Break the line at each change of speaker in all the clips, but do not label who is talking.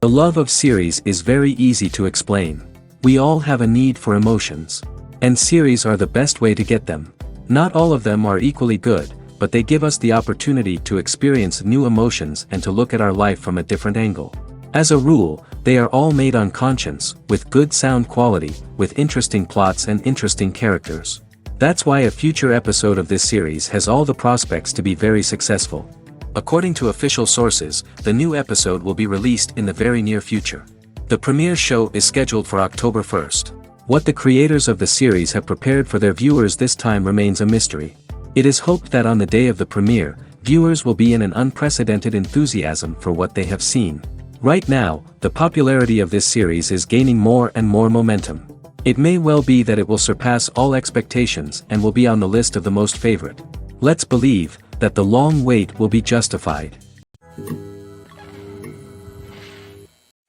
The love of series is very easy to explain. We all have a need for emotions. And series are the best way to get them. Not all of them are equally good, but they give us the opportunity to experience new emotions and to look at our life from a different angle. As a rule, they are all made on conscience, with good sound quality, with interesting plots and interesting characters. That's why a future episode of this series has all the prospects to be very successful. According to official sources, the new episode will be released in the very near future. The premiere show is scheduled for October 1st. What the creators of the series have prepared for their viewers this time remains a mystery. It is hoped that on the day of the premiere, viewers will be in an unprecedented enthusiasm for what they have seen. Right now, the popularity of this series is gaining more and more momentum. It may well be that it will surpass all expectations and will be on the list of the most favorite. Let's believe that the long wait will be justified.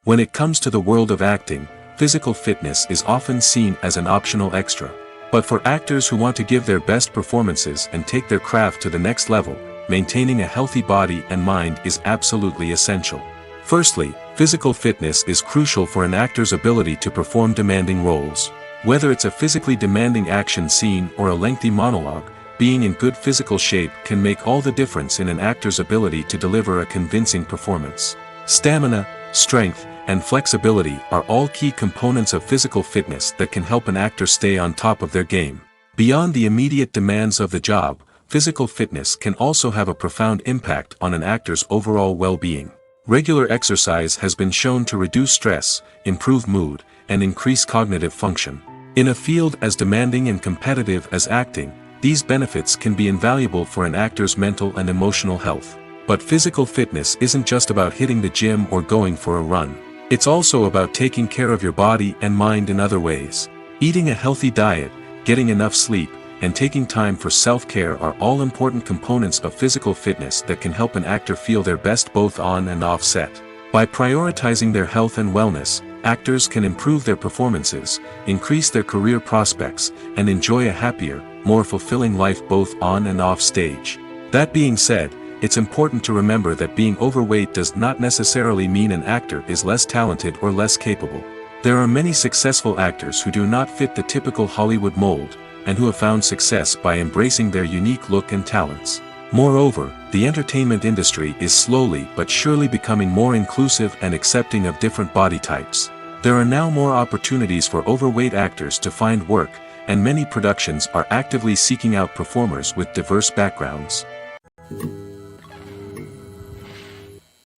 When it comes to the world of acting, physical fitness is often seen as an optional extra. But for actors who want to give their best performances and take their craft to the next level, maintaining a healthy body and mind is absolutely essential. Firstly, physical fitness is crucial for an actor's ability to perform demanding roles. Whether it's a physically demanding action scene or a lengthy monologue, being in good physical shape can make all the difference in an actor's ability to deliver a convincing performance. Stamina, strength, and flexibility are all key components of physical fitness that can help an actor stay on top of their game. Beyond the immediate demands of the job, physical fitness can also have a profound impact on an actor's overall well-being. Regular exercise has been shown to reduce stress, improve mood, and increase cognitive function. In a field as demanding and competitive as acting, these benefits can be invaluable for an actor's mental and emotional health. But physical fitness isn't just about hitting the gym or going for a run. It's also about taking care of your body and mind in other ways. Eating a healthy diet, getting enough sleep, and taking time for self-care are all important components of physical fitness that can help an actor feel their best both on and off set. By prioritizing their health and wellness, actors can improve their performances, increase their career prospects, and enjoy a happier, more fulfilling life both on and off stage. That being said, it's important to remember that being overweight does not necessarily mean an actor is less talented or less capable. There are many successful actors who do not fit the typical Hollywood mold, and who have found success by embracing their unique look and talents. Moreover, the entertainment industry is slowly but surely becoming more inclusive and accepting of different body types. There are now more opportunities for overweight actors to find work, and many productions are actively seeking out performers with diverse backgrounds.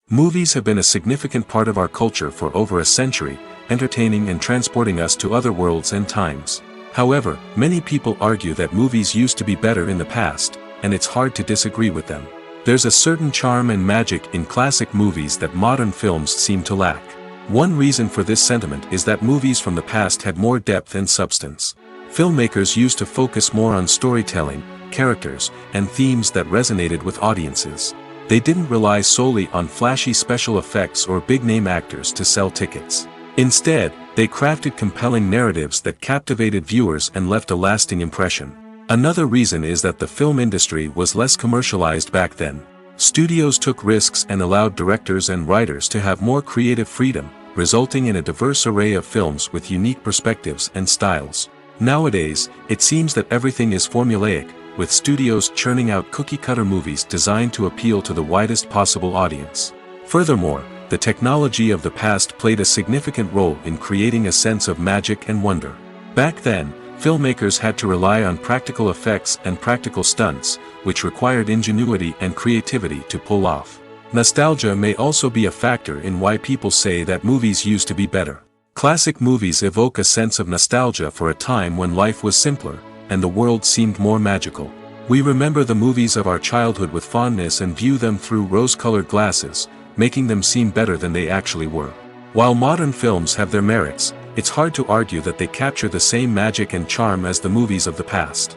Movies have been a significant part of our culture for over a century, entertaining and transporting us to other worlds and times. However, many people argue that movies used to be better in the past, and it's hard to disagree with them. There's a certain charm and magic in classic movies that modern films seem to lack. One reason for this sentiment is that movies from the past had more depth and substance. Filmmakers used to focus more on storytelling, characters, and themes that resonated with audiences. They didn't rely solely on flashy special effects or big-name actors to sell tickets. Instead, they crafted compelling narratives that captivated viewers and left a lasting impression. Another reason is that the film industry was less commercialized back then. Studios took risks and allowed directors and writers to have more creative freedom, resulting in a diverse array of films with unique perspectives and styles. Nowadays, it seems that everything is formulaic, with studios churning out cookie-cutter movies designed to appeal to the widest possible audience. Furthermore, the technology of the past played a significant role in creating a sense of magic and wonder. Back then, filmmakers had to rely on practical effects and practical stunts, which required ingenuity and creativity to pull off. Nostalgia may also be a factor in why people say that movies used to be better. Classic movies evoke a sense of nostalgia for a time when life was simpler, and the world seemed more magical. We remember the movies of our childhood with fondness and view them through rose-colored glasses, making them seem better than they actually were. While modern films have their merits, it's hard to argue that they capture the same magic and charm as the movies of the past.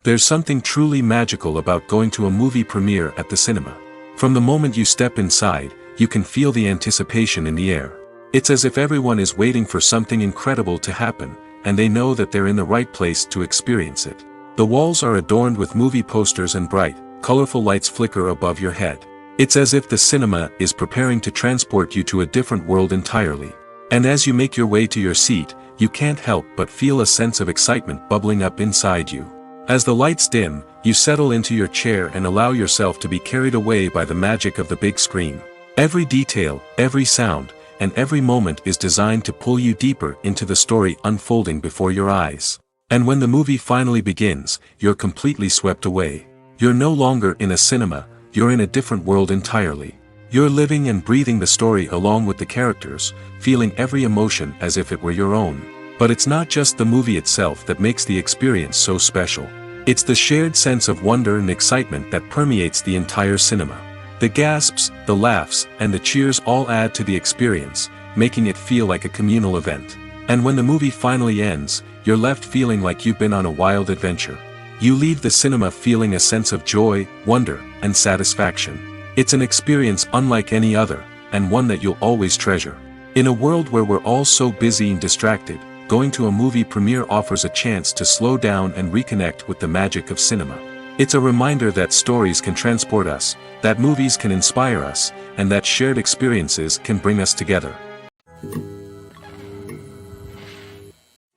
There's something truly magical about going to a movie premiere at the cinema. From the moment you step inside, you can feel the anticipation in the air. It's as if everyone is waiting for something incredible to happen, and they know that they're in the right place to experience it. The walls are adorned with movie posters and bright, colorful lights flicker above your head. It's as if the cinema is preparing to transport you to a different world entirely. And as you make your way to your seat, you can't help but feel a sense of excitement bubbling up inside you. As the lights dim, you settle into your chair and allow yourself to be carried away by the magic of the big screen. Every detail, every sound, and every moment is designed to pull you deeper into the story unfolding before your eyes. And when the movie finally begins, you're completely swept away. You're no longer in a cinema, you're in a different world entirely. You're living and breathing the story along with the characters, feeling every emotion as if it were your own. But it's not just the movie itself that makes the experience so special. It's the shared sense of wonder and excitement that permeates the entire cinema. The gasps, the laughs, and the cheers all add to the experience, making it feel like a communal event. And when the movie finally ends, you're left feeling like you've been on a wild adventure. You leave the cinema feeling a sense of joy, wonder, and satisfaction. It's an experience unlike any other, and one that you'll always treasure. In a world where we're all so busy and distracted, going to a movie premiere offers a chance to slow down and reconnect with the magic of cinema. It's a reminder that stories can transport us, that movies can inspire us, and that shared experiences can bring us together.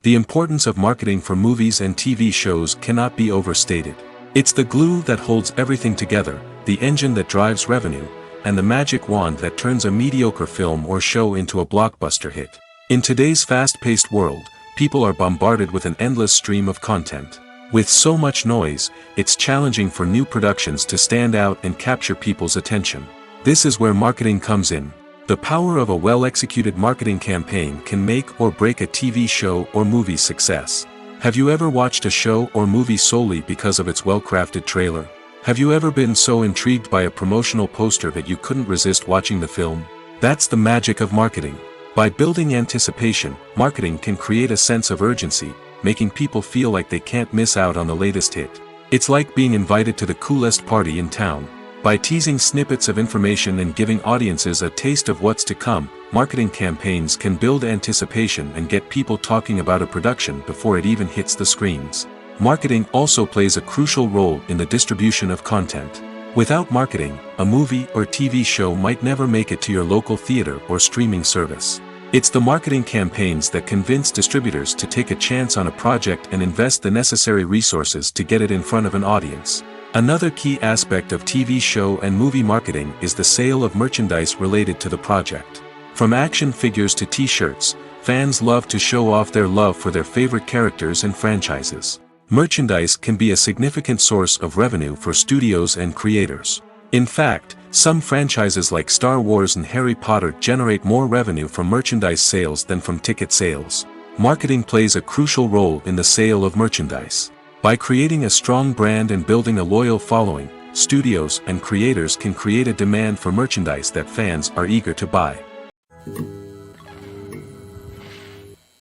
The importance of marketing for movies and TV shows cannot be overstated. It's the glue that holds everything together, the engine that drives revenue, and the magic wand that turns a mediocre film or show into a blockbuster hit. In today's fast-paced world, people are bombarded with an endless stream of content. With so much noise, it's challenging for new productions to stand out and capture people's attention. This is where marketing comes in. The power of a well-executed marketing campaign can make or break a TV show or movie's success. Have you ever watched a show or movie solely because of its well-crafted trailer? Have you ever been so intrigued by a promotional poster that you couldn't resist watching the film? That's the magic of marketing. By building anticipation, marketing can create a sense of urgency, making people feel like they can't miss out on the latest hit. It's like being invited to the coolest party in town. By teasing snippets of information and giving audiences a taste of what's to come, marketing campaigns can build anticipation and get people talking about a production before it even hits the screens. Marketing also plays a crucial role in the distribution of content. Without marketing, a movie or TV show might never make it to your local theater or streaming service. It's the marketing campaigns that convince distributors to take a chance on a project and invest the necessary resources to get it in front of an audience. Another key aspect of TV show and movie marketing is the sale of merchandise related to the project. From action figures to t-shirts, fans love to show off their love for their favorite characters and franchises. Merchandise can be a significant source of revenue for studios and creators. In fact, some franchises like Star Wars and Harry Potter generate more revenue from merchandise sales than from ticket sales. Marketing plays a crucial role in the sale of merchandise. By creating a strong brand and building a loyal following, studios and creators can create a demand for merchandise that fans are eager to buy.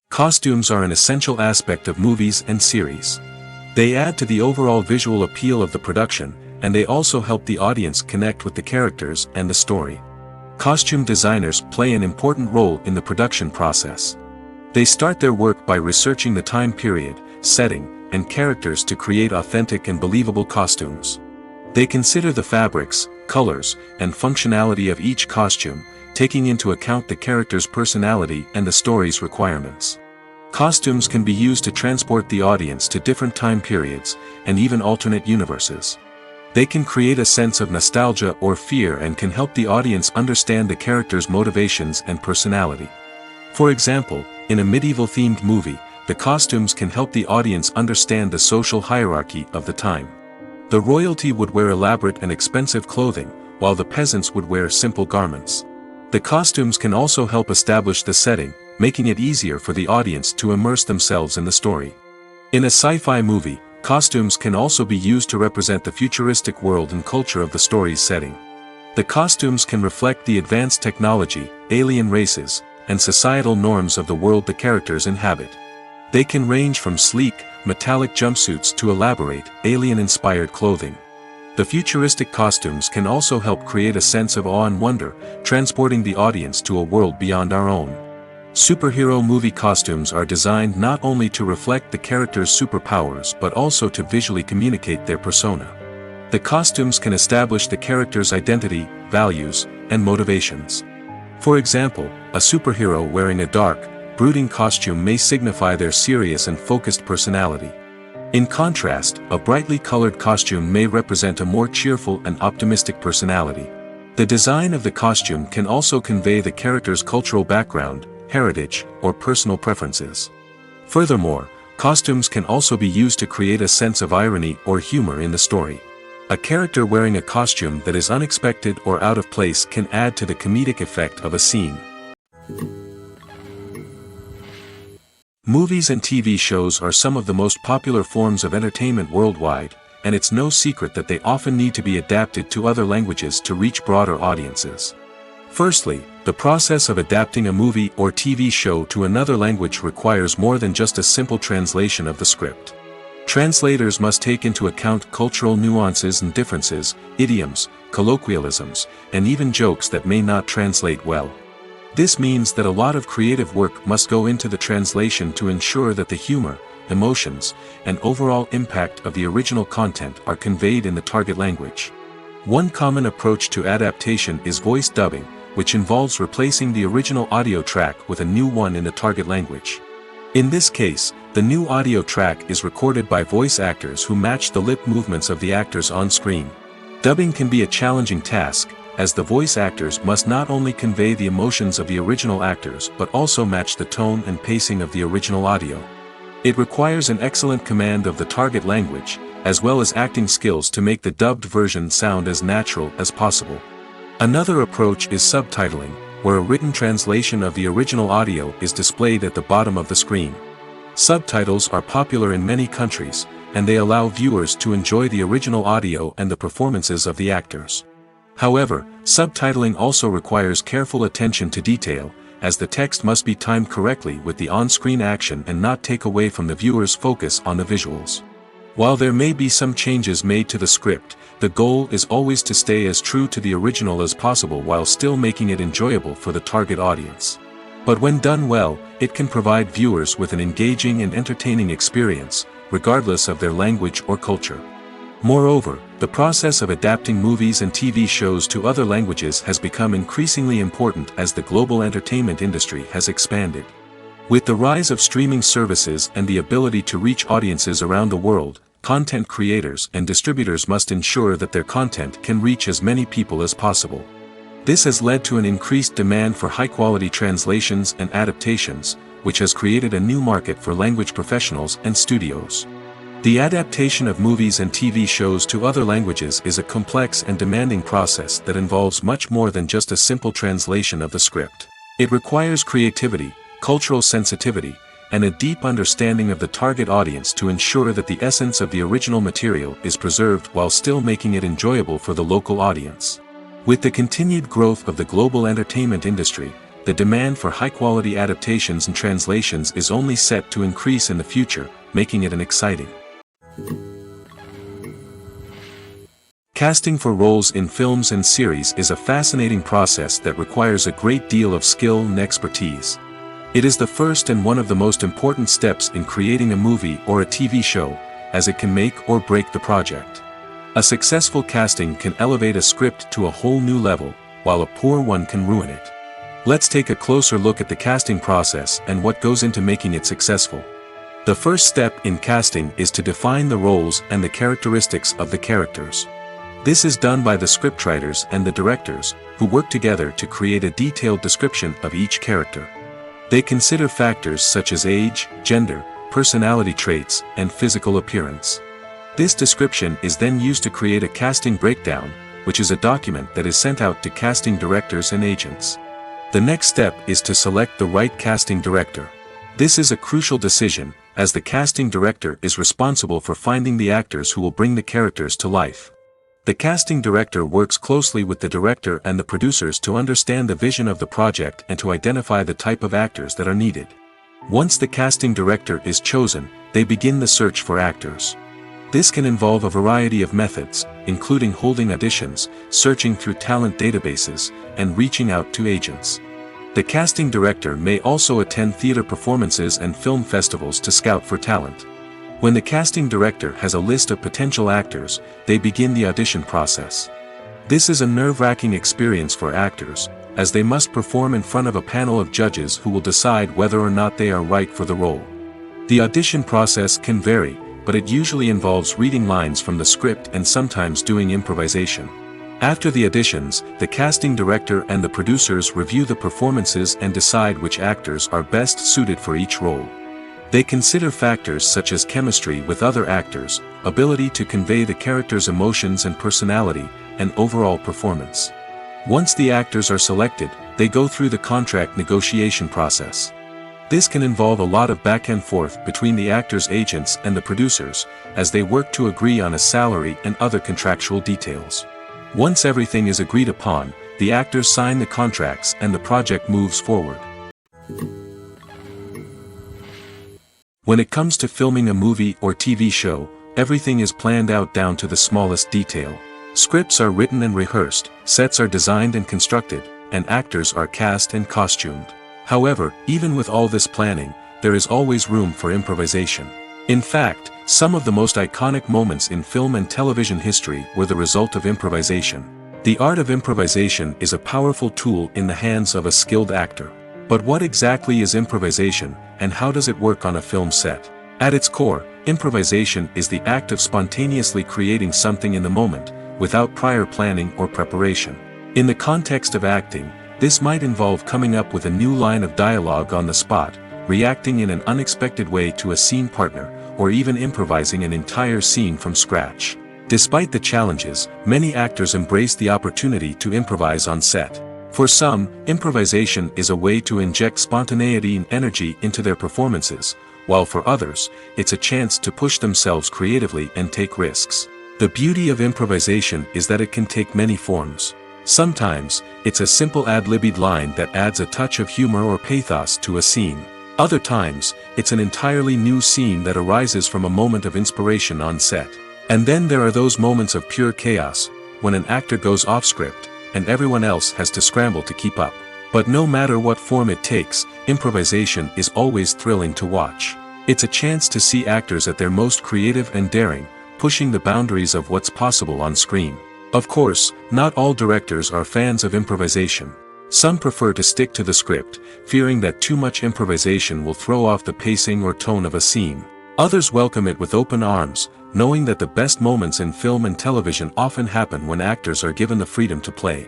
Costumes are an essential aspect of movies and series. They add to the overall visual appeal of the production, and they also help the audience connect with the characters and the story. Costume designers play an important role in the production process. They start their work by researching the time period, setting, and characters to create authentic and believable costumes. They consider the fabrics, colors, and functionality of each costume, taking into account the character's personality and the story's requirements. Costumes can be used to transport the audience to different time periods, and even alternate universes. They can create a sense of nostalgia or fear and can help the audience understand the character's motivations and personality. For example, in a medieval-themed movie, the costumes can help the audience understand the social hierarchy of the time. The royalty would wear elaborate and expensive clothing, while the peasants would wear simple garments. The costumes can also help establish the setting, making it easier for the audience to immerse themselves in the story. In a sci-fi movie, costumes can also be used to represent the futuristic world and culture of the story's setting. The costumes can reflect the advanced technology, alien races, and societal norms of the world the characters inhabit. They can range from sleek, metallic jumpsuits to elaborate, alien-inspired clothing. The futuristic costumes can also help create a sense of awe and wonder, transporting the audience to a world beyond our own. Superhero movie costumes are designed not only to reflect the character's superpowers but also to visually communicate their persona. The costumes can establish the character's identity, values, and motivations. For example, a superhero wearing a dark, brooding costume may signify their serious and focused personality. In contrast, a brightly colored costume may represent a more cheerful and optimistic personality. The design of the costume can also convey the character's cultural background, heritage, or personal preferences. Furthermore, costumes can also be used to create a sense of irony or humor in the story. A character wearing a costume that is unexpected or out of place can add to the comedic effect of a scene. Movies and TV shows are some of the most popular forms of entertainment worldwide, and it's no secret that they often need to be adapted to other languages to reach broader audiences. Firstly, the process of adapting a movie or TV show to another language requires more than just a simple translation of the script. Translators must take into account cultural nuances and differences, idioms, colloquialisms, and even jokes that may not translate well. This means that a lot of creative work must go into the translation to ensure that the humor, emotions, and overall impact of the original content are conveyed in the target language. One common approach to adaptation is voice dubbing, which involves replacing the original audio track with a new one in the target language. In this case, the new audio track is recorded by voice actors who match the lip movements of the actors on screen. Dubbing can be a challenging task, as the voice actors must not only convey the emotions of the original actors but also match the tone and pacing of the original audio. It requires an excellent command of the target language, as well as acting skills to make the dubbed version sound as natural as possible. Another approach is subtitling, where a written translation of the original audio is displayed at the bottom of the screen. Subtitles are popular in many countries, and they allow viewers to enjoy the original audio and the performances of the actors. However, subtitling also requires careful attention to detail, as the text must be timed correctly with the on-screen action and not take away from the viewer's focus on the visuals. While there may be some changes made to the script, the goal is always to stay as true to the original as possible while still making it enjoyable for the target audience. But when done well, it can provide viewers with an engaging and entertaining experience, regardless of their language or culture. Moreover, the process of adapting movies and TV shows to other languages has become increasingly important as the global entertainment industry has expanded. With the rise of streaming services and the ability to reach audiences around the world, content creators and distributors must ensure that their content can reach as many people as possible. This has led to an increased demand for high-quality translations and adaptations, which has created a new market for language professionals and studios. The adaptation of movies and TV shows to other languages is a complex and demanding process that involves much more than just a simple translation of the script. It requires creativity, cultural sensitivity, and a deep understanding of the target audience to ensure that the essence of the original material is preserved while still making it enjoyable for the local audience. With the continued growth of the global entertainment industry, the demand for high-quality adaptations and translations is only set to increase in the future, making it an exciting. Casting for roles in films and series is a fascinating process that requires a great deal of skill and expertise. It is the first and one of the most important steps in creating a movie or a TV show, as it can make or break the project. A successful casting can elevate a script to a whole new level, while a poor one can ruin it. Let's take a closer look at the casting process and what goes into making it successful. The first step in casting is to define the roles and the characteristics of the characters. This is done by the scriptwriters and the directors, who work together to create a detailed description of each character. They consider factors such as age, gender, personality traits, and physical appearance. This description is then used to create a casting breakdown, which is a document that is sent out to casting directors and agents. The next step is to select the right casting director. This is a crucial decision, as the casting director is responsible for finding the actors who will bring the characters to life. The casting director works closely with the director and the producers to understand the vision of the project and to identify the type of actors that are needed. Once the casting director is chosen, they begin the search for actors. This can involve a variety of methods, including holding auditions, searching through talent databases, and reaching out to agents. The casting director may also attend theater performances and film festivals to scout for talent. When the casting director has a list of potential actors, they begin the audition process. This is a nerve-wracking experience for actors, as they must perform in front of a panel of judges who will decide whether or not they are right for the role. The audition process can vary, but it usually involves reading lines from the script and sometimes doing improvisation. After the auditions, the casting director and the producers review the performances and decide which actors are best suited for each role. They consider factors such as chemistry with other actors, ability to convey the character's emotions and personality, and overall performance. Once the actors are selected, they go through the contract negotiation process. This can involve a lot of back and forth between the actors' agents and the producers, as they work to agree on a salary and other contractual details. Once everything is agreed upon, the actors sign the contracts and the project moves forward. When it comes to filming a movie or TV show, everything is planned out down to the smallest detail. Scripts are written and rehearsed, sets are designed and constructed, and actors are cast and costumed. However, even with all this planning, there is always room for improvisation. In fact, some of the most iconic moments in film and television history were the result of improvisation. The art of improvisation is a powerful tool in the hands of a skilled actor. But what exactly is improvisation, and how does it work on a film set? At its core, improvisation is the act of spontaneously creating something in the moment, without prior planning or preparation. In the context of acting, this might involve coming up with a new line of dialogue on the spot, reacting in an unexpected way to a scene partner, or even improvising an entire scene from scratch. Despite the challenges, many actors embrace the opportunity to improvise on set. For some, improvisation is a way to inject spontaneity and energy into their performances, while for others, it's a chance to push themselves creatively and take risks. The beauty of improvisation is that it can take many forms. Sometimes, it's a simple ad-libbed line that adds a touch of humor or pathos to a scene. Other times, it's an entirely new scene that arises from a moment of inspiration on set. And then there are those moments of pure chaos, when an actor goes off script, and everyone else has to scramble to keep up. But no matter what form it takes, improvisation is always thrilling to watch. It's a chance to see actors at their most creative and daring, pushing the boundaries of what's possible on screen. Of course, not all directors are fans of improvisation. Some prefer to stick to the script, fearing that too much improvisation will throw off the pacing or tone of a scene. Others welcome it with open arms, knowing that the best moments in film and television often happen when actors are given the freedom to play.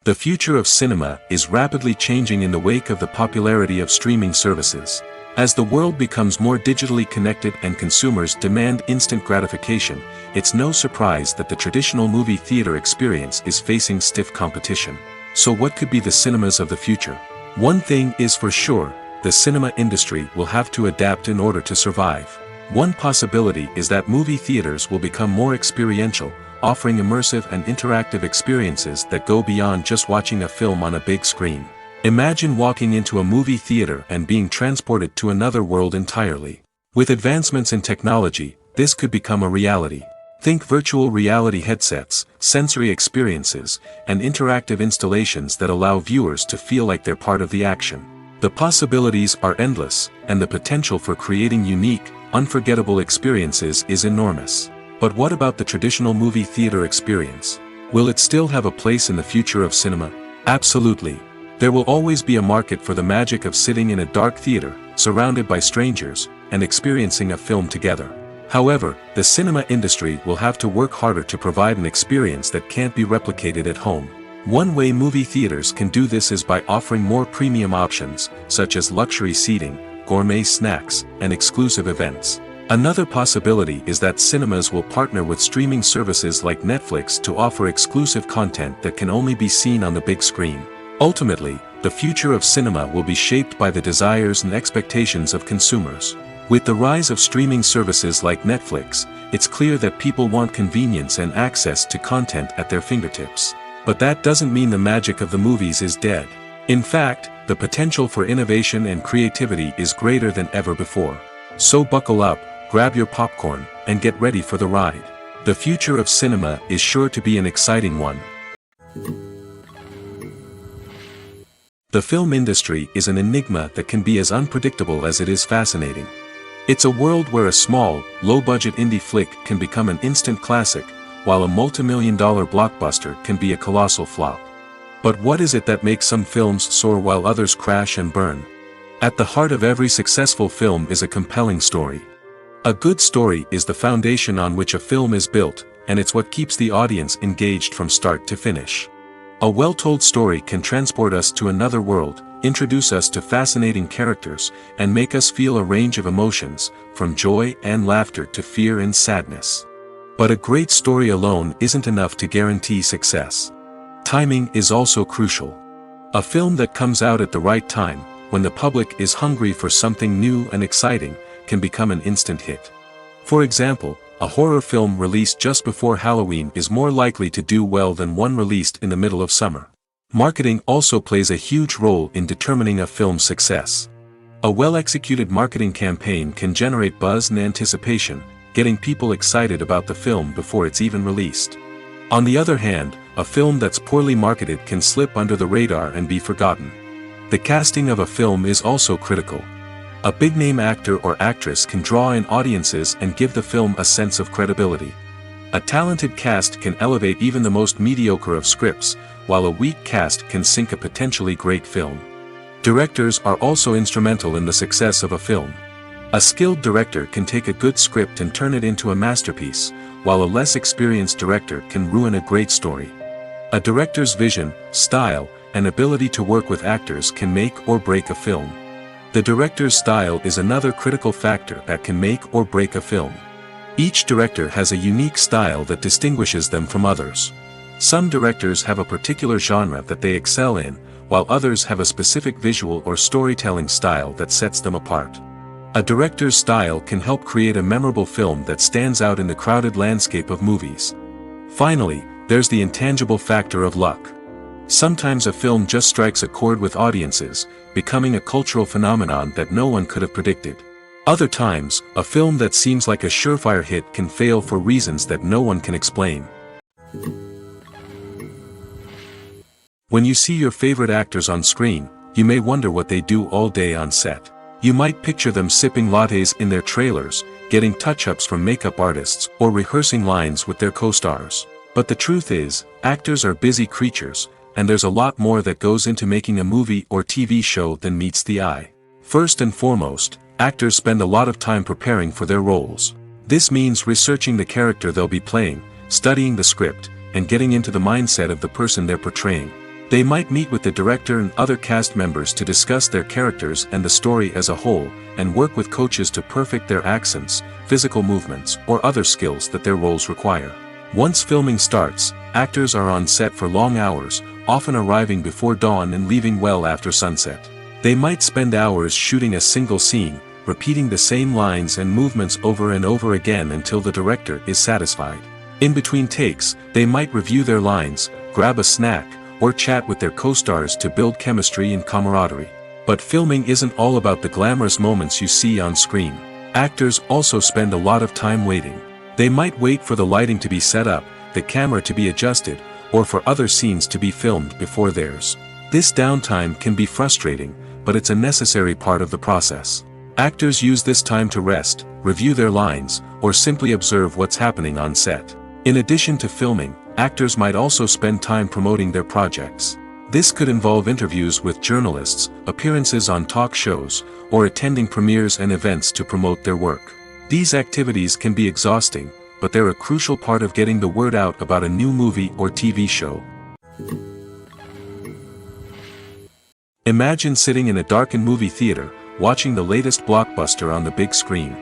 The future of cinema is rapidly changing in the wake of the popularity of streaming services. As the world becomes more digitally connected and consumers demand instant gratification, it's no surprise that the traditional movie theater experience is facing stiff competition. So what could be the cinemas of the future? One thing is for sure, the cinema industry will have to adapt in order to survive. One possibility is that movie theaters will become more experiential, offering immersive and interactive experiences that go beyond just watching a film on a big screen. Imagine walking into a movie theater and being transported to another world entirely. With advancements in technology, this could become a reality. Think virtual reality headsets, sensory experiences, and interactive installations that allow viewers to feel like they're part of the action. The possibilities are endless, and the potential for creating unique, unforgettable experiences is enormous. But what about the traditional movie theater experience? Will it still have a place in the future of cinema? Absolutely. There will always be a market for the magic of sitting in a dark theater, surrounded by strangers, and experiencing a film together. However, the cinema industry will have to work harder to provide an experience that can't be replicated at home. One way movie theaters can do this is by offering more premium options, such as luxury seating, gourmet snacks, and exclusive events. Another possibility is that cinemas will partner with streaming services like Netflix to offer exclusive content that can only be seen on the big screen. Ultimately, the future of cinema will be shaped by the desires and expectations of consumers. With the rise of streaming services like Netflix, it's clear that people want convenience and access to content at their fingertips. But that doesn't mean the magic of the movies is dead. In fact, the potential for innovation and creativity is greater than ever before. So buckle up, grab your popcorn, and get ready for the ride. The future of cinema is sure to be an exciting one. The film industry is an enigma that can be as unpredictable as it is fascinating. It's a world where a small, low-budget indie flick can become an instant classic, while a multi-million-dollar blockbuster can be a colossal flop. But what is it that makes some films soar while others crash and burn? At the heart of every successful film is a compelling story. A good story is the foundation on which a film is built, and it's what keeps the audience engaged from start to finish. A well-told story can transport us to another world, introduce us to fascinating characters, and make us feel a range of emotions, from joy and laughter to fear and sadness. But a great story alone isn't enough to guarantee success. Timing is also crucial. A film that comes out at the right time, when the public is hungry for something new and exciting, can become an instant hit. For example, a horror film released just before Halloween is more likely to do well than one released in the middle of summer. Marketing also plays a huge role in determining a film's success. A well-executed marketing campaign can generate buzz and anticipation, getting people excited about the film before it's even released. On the other hand, a film that's poorly marketed can slip under the radar and be forgotten. The casting of a film is also critical. A big-name actor or actress can draw in audiences and give the film a sense of credibility. A talented cast can elevate even the most mediocre of scripts, while a weak cast can sink a potentially great film. Directors are also instrumental in the success of a film. A skilled director can take a good script and turn it into a masterpiece, while a less experienced director can ruin a great story. A director's vision, style, and ability to work with actors can make or break a film. The director's style is another critical factor that can make or break a film. Each director has a unique style that distinguishes them from others. Some directors have a particular genre that they excel in, while others have a specific visual or storytelling style that sets them apart. A director's style can help create a memorable film that stands out in the crowded landscape of movies. Finally, there's the intangible factor of luck. Sometimes a film just strikes a chord with audiences, becoming a cultural phenomenon that no one could have predicted. Other times, a film that seems like a surefire hit can fail for reasons that no one can explain. When you see your favorite actors on screen, you may wonder what they do all day on set. You might picture them sipping lattes in their trailers, getting touch-ups from makeup artists, or rehearsing lines with their co-stars. But the truth is, actors are busy creatures, and there's a lot more that goes into making a movie or TV show than meets the eye. First and foremost, actors spend a lot of time preparing for their roles. This means researching the character they'll be playing, studying the script, and getting into the mindset of the person they're portraying. They might meet with the director and other cast members to discuss their characters and the story as a whole, and work with coaches to perfect their accents, physical movements, or other skills that their roles require. Once filming starts, actors are on set for long hours, often arriving before dawn and leaving well after sunset. They might spend hours shooting a single scene, repeating the same lines and movements over and over again until the director is satisfied. In between takes, they might review their lines, grab a snack, or chat with their co-stars to build chemistry and camaraderie. But filming isn't all about the glamorous moments you see on screen. Actors also spend a lot of time waiting. They might wait for the lighting to be set up, the camera to be adjusted, or for other scenes to be filmed before theirs. This downtime can be frustrating, but it's a necessary part of the process. Actors use this time to rest, review their lines, or simply observe what's happening on set. In addition to filming, actors might also spend time promoting their projects. This could involve interviews with journalists, appearances on talk shows, or attending premieres and events to promote their work. These activities can be exhausting, but they're a crucial part of getting the word out about a new movie or TV show. Imagine sitting in a darkened movie theater, watching the latest blockbuster on the big screen.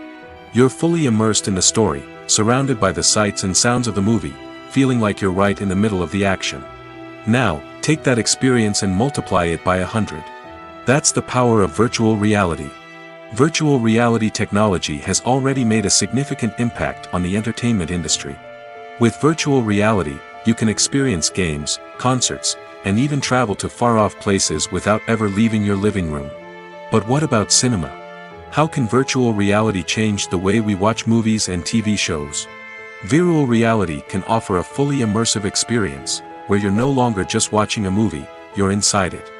You're fully immersed in the story, surrounded by the sights and sounds of the movie, feeling like you're right in the middle of the action. Now, take that experience and multiply it by 100. That's the power of virtual reality. Virtual reality technology has already made a significant impact on the entertainment industry. With virtual reality, you can experience games, concerts, and even travel to far-off places without ever leaving your living room. But what about cinema? How can virtual reality change the way we watch movies and TV shows? Virtual reality can offer a fully immersive experience, where you're no longer just watching a movie, you're inside it.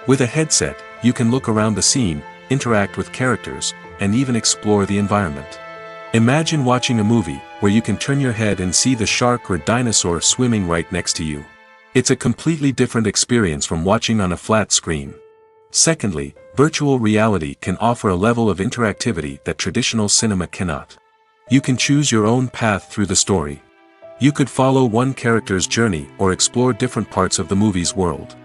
With a headset, you can look around the scene, interact with characters, and even explore the environment. Imagine watching a movie where you can turn your head and see the shark or dinosaur swimming right next to you. It's a completely different experience from watching on a flat screen. Secondly, virtual reality can offer a level of interactivity that traditional cinema cannot. You can choose your own path through the story. You could follow one character's journey or explore different parts of the movie's world.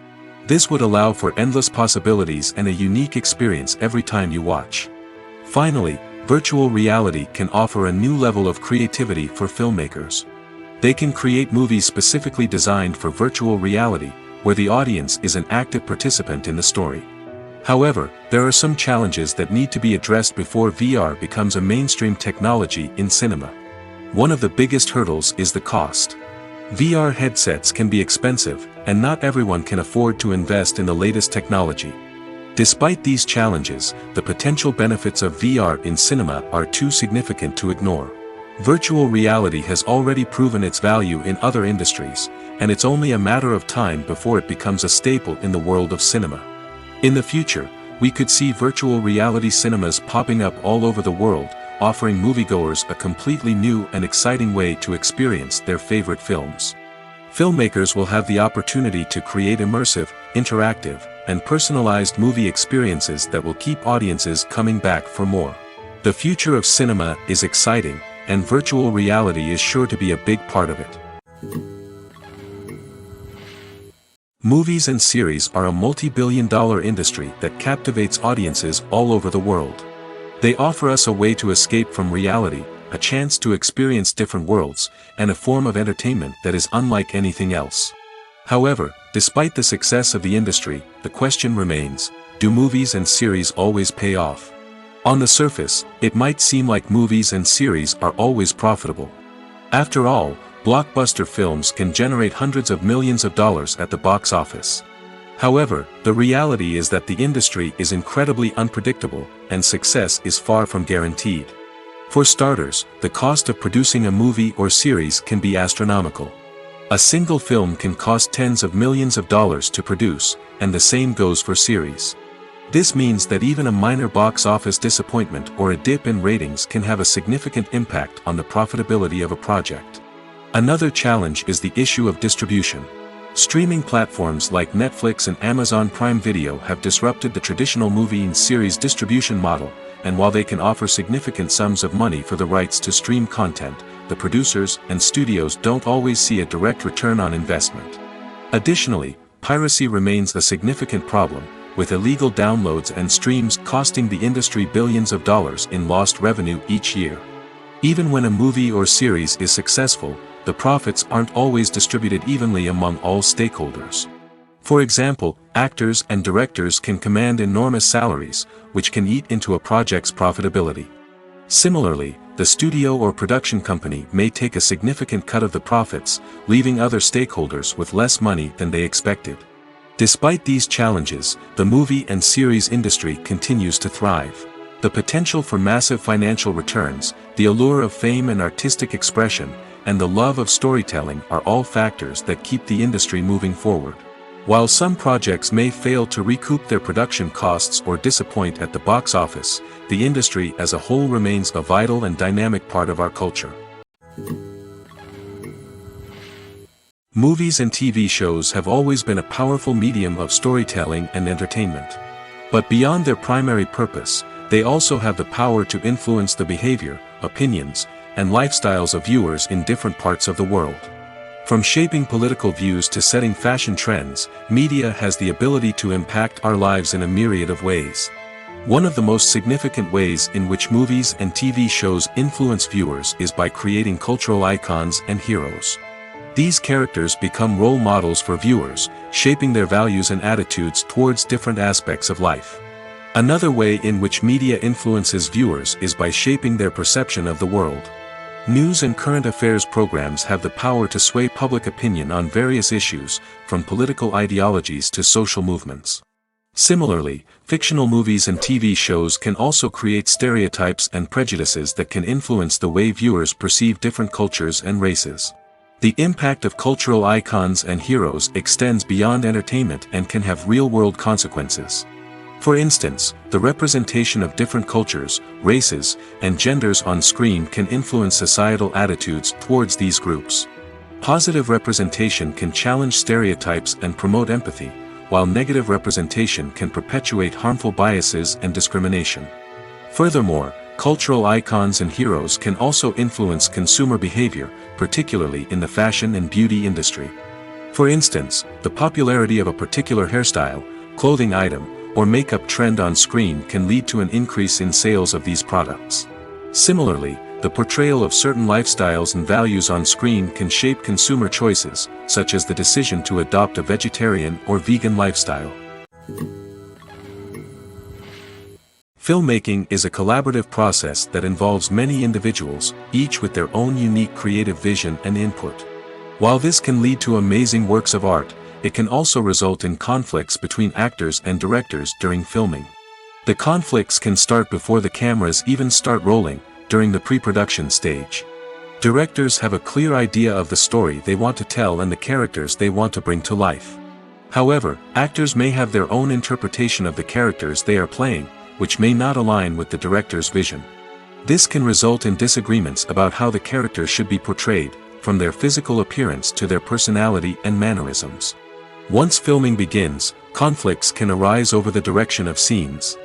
This would allow for endless possibilities and a unique experience every time you watch. Finally, virtual reality can offer a new level of creativity for filmmakers. They can create movies specifically designed for virtual reality, where the audience is an active participant in the story. However, there are some challenges that need to be addressed before VR becomes a mainstream technology in cinema. One of the biggest hurdles is the cost. VR headsets can be expensive, and not everyone can afford to invest in the latest technology. Despite these challenges, the potential benefits of VR in cinema are too significant to ignore. Virtual reality has already proven its value in other industries, and it's only a matter of time before it becomes a staple in the world of cinema. In the future, we could see virtual reality cinemas popping up all over the world, offering moviegoers a completely new and exciting way to experience their favorite films. Filmmakers will have the opportunity to create immersive, interactive, and personalized movie experiences that will keep audiences coming back for more. The future of cinema is exciting, and virtual reality is sure to be a big part of it. Movies and series are a multi-billion-dollar industry that captivates audiences all over the world. They offer us a way to escape from reality, a chance to experience different worlds, and a form of entertainment that is unlike anything else. However, despite the success of the industry, the question remains, do movies and series always pay off? On the surface, it might seem like movies and series are always profitable. After all, blockbuster films can generate hundreds of millions of dollars at the box office. However, the reality is that the industry is incredibly unpredictable, and success is far from guaranteed. For starters, the cost of producing a movie or series can be astronomical. A single film can cost tens of millions of dollars to produce, and the same goes for series. This means that even a minor box office disappointment or a dip in ratings can have a significant impact on the profitability of a project. Another challenge is the issue of distribution. Streaming platforms like Netflix and Amazon Prime Video have disrupted the traditional movie and series distribution model, and while they can offer significant sums of money for the rights to stream content, the producers and studios don't always see a direct return on investment. Additionally, piracy remains a significant problem, with illegal downloads and streams costing the industry billions of dollars in lost revenue each year. Even when a movie or series is successful, the profits aren't always distributed evenly among all stakeholders. For example, actors and directors can command enormous salaries, which can eat into a project's profitability. Similarly, the studio or production company may take a significant cut of the profits, leaving other stakeholders with less money than they expected. Despite these challenges, the movie and series industry continues to thrive. The potential for massive financial returns, the allure of fame and artistic expression, and the love of storytelling are all factors that keep the industry moving forward. While some projects may fail to recoup their production costs or disappoint at the box office, the industry as a whole remains a vital and dynamic part of our culture. Movies and TV shows have always been a powerful medium of storytelling and entertainment. But beyond their primary purpose, they also have the power to influence the behavior, opinions, and lifestyles of viewers in different parts of the world. From shaping political views to setting fashion trends, media has the ability to impact our lives in a myriad of ways. One of the most significant ways in which movies and TV shows influence viewers is by creating cultural icons and heroes. These characters become role models for viewers, shaping their values and attitudes towards different aspects of life. Another way in which media influences viewers is by shaping their perception of the world. News and current affairs programs have the power to sway public opinion on various issues, from political ideologies to social movements. Similarly, fictional movies and TV shows can also create stereotypes and prejudices that can influence the way viewers perceive different cultures and races. The impact of cultural icons and heroes extends beyond entertainment and can have real-world consequences. For instance, the representation of different cultures, races, and genders on screen can influence societal attitudes towards these groups. Positive representation can challenge stereotypes and promote empathy, while negative representation can perpetuate harmful biases and discrimination. Furthermore, cultural icons and heroes can also influence consumer behavior, particularly in the fashion and beauty industry. For instance, the popularity of a particular hairstyle, clothing item, or makeup trend on screen can lead to an increase in sales of these products. Similarly, the portrayal of certain lifestyles and values on screen can shape consumer choices, such as the decision to adopt a vegetarian or vegan lifestyle. Filmmaking is a collaborative process that involves many individuals, each with their own unique creative vision and input. While this can lead to amazing works of art, it can also result in conflicts between actors and directors during filming. The conflicts can start before the cameras even start rolling, during the pre-production stage. Directors have a clear idea of the story they want to tell and the characters they want to bring to life. However, actors may have their own interpretation of the characters they are playing, which may not align with the director's vision. This can result in disagreements about how the character should be portrayed, from their physical appearance to their personality and mannerisms. Once filming begins, conflicts can arise over the direction of scenes.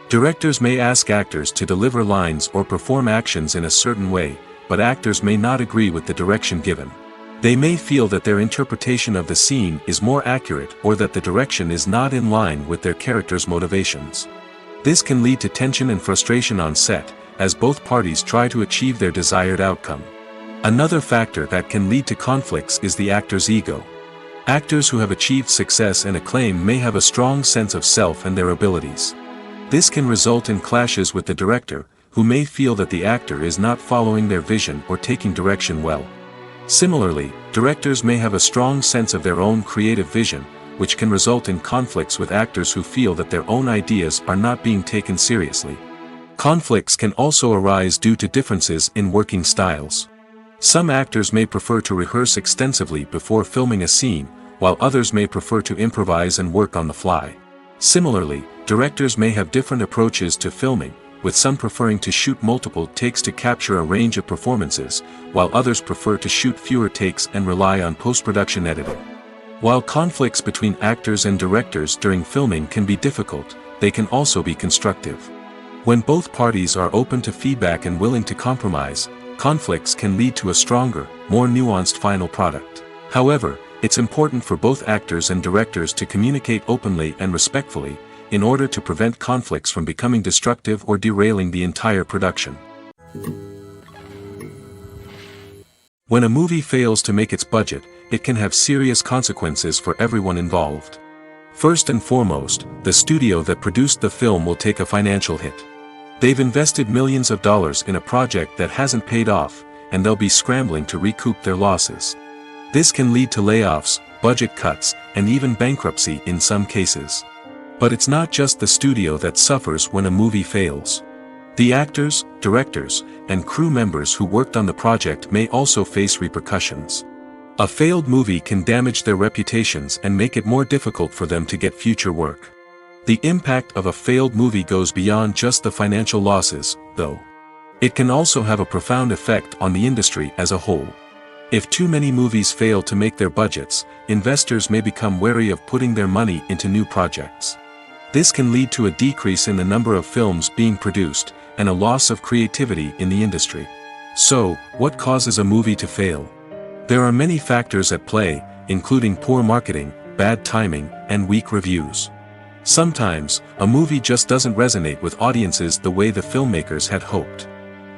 Directors may ask actors to deliver lines or perform actions in a certain way, but actors may not agree with the direction given. They may feel that their interpretation of the scene is more accurate or that the direction is not in line with their character's motivations. This can lead to tension and frustration on set, as both parties try to achieve their desired outcome. Another factor that can lead to conflicts is the actor's ego. Actors who have achieved success and acclaim may have a strong sense of self and their abilities. This can result in clashes with the director, who may feel that the actor is not following their vision or taking direction well. Similarly, directors may have a strong sense of their own creative vision, which can result in conflicts with actors who feel that their own ideas are not being taken seriously. Conflicts can also arise due to differences in working styles. Some actors may prefer to rehearse extensively before filming a scene, while others may prefer to improvise and work on the fly. Similarly, directors may have different approaches to filming, with some preferring to shoot multiple takes to capture a range of performances, while others prefer to shoot fewer takes and rely on post-production editing. While conflicts between actors and directors during filming can be difficult, they can also be constructive. When both parties are open to feedback and willing to compromise, conflicts can lead to a stronger, more nuanced final product. However, it's important for both actors and directors to communicate openly and respectfully, in order to prevent conflicts from becoming destructive or derailing the entire production. When a movie fails to make its budget, it can have serious consequences for everyone involved. First and foremost, the studio that produced the film will take a financial hit. They've invested millions of dollars in a project that hasn't paid off, and they'll be scrambling to recoup their losses. This can lead to layoffs, budget cuts, and even bankruptcy in some cases. But it's not just the studio that suffers when a movie fails. The actors, directors, and crew members who worked on the project may also face repercussions. A failed movie can damage their reputations and make it more difficult for them to get future work. The impact of a failed movie goes beyond just the financial losses, though. It can also have a profound effect on the industry as a whole. If too many movies fail to make their budgets, investors may become wary of putting their money into new projects. This can lead to a decrease in the number of films being produced, and a loss of creativity in the industry. So, what causes a movie to fail? There are many factors at play, including poor marketing, bad timing, and weak reviews. Sometimes, a movie just doesn't resonate with audiences the way the filmmakers had hoped.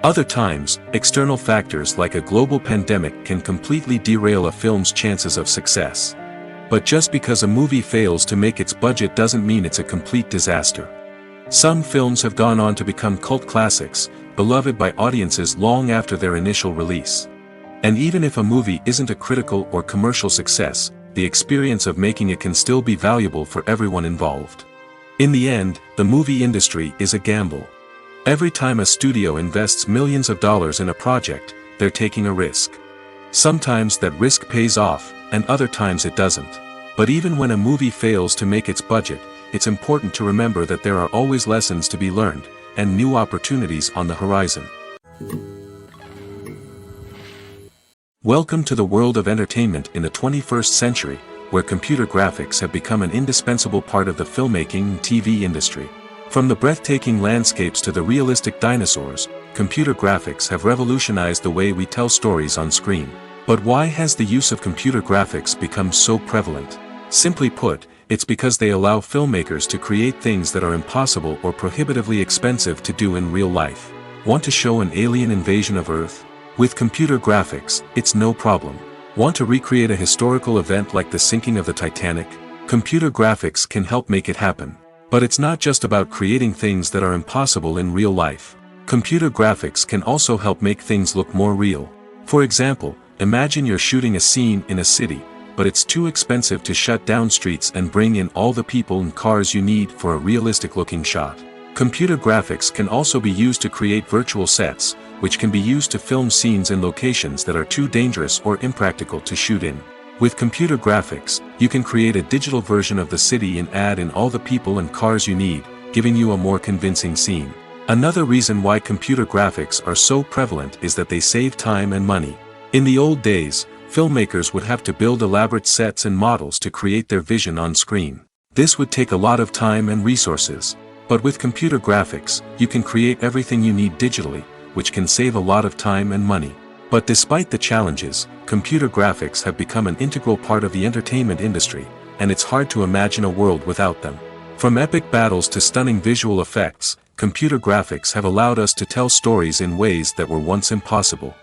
Other times, external factors like a global pandemic can completely derail a film's chances of success. But just because a movie fails to make its budget doesn't mean it's a complete disaster. Some films have gone on to become cult classics, beloved by audiences long after their initial release. And even if a movie isn't a critical or commercial success, the experience of making it can still be valuable for everyone involved. In the end, the movie industry is a gamble. Every time a studio invests millions of dollars in a project, they're taking a risk. Sometimes that risk pays off, and other times it doesn't. But even when a movie fails to make its budget, it's important to remember that there are always lessons to be learned, and new opportunities on the horizon. Welcome to the world of entertainment in the 21st century, where computer graphics have become an indispensable part of the filmmaking and TV industry. From the breathtaking landscapes to the realistic dinosaurs, computer graphics have revolutionized the way we tell stories on screen. But why has the use of computer graphics become so prevalent? Simply put, it's because they allow filmmakers to create things that are impossible or prohibitively expensive to do in real life. Want to show an alien invasion of Earth? With computer graphics, it's no problem. Want to recreate a historical event like the sinking of the Titanic? Computer graphics can help make it happen. But it's not just about creating things that are impossible in real life. Computer graphics can also help make things look more real. For example, imagine you're shooting a scene in a city, but it's too expensive to shut down streets and bring in all the people and cars you need for a realistic-looking shot. Computer graphics can also be used to create virtual sets, which can be used to film scenes in locations that are too dangerous or impractical to shoot in. With computer graphics, you can create a digital version of the city and add in all the people and cars you need, giving you a more convincing scene. Another reason why computer graphics are so prevalent is that they save time and money. In the old days, filmmakers would have to build elaborate sets and models to create their vision on screen. This would take a lot of time and resources. But with computer graphics, you can create everything you need digitally, which can save a lot of time and money. But despite the challenges, computer graphics have become an integral part of the entertainment industry, and it's hard to imagine a world without them. From epic battles to stunning visual effects, computer graphics have allowed us to tell stories in ways that were once impossible.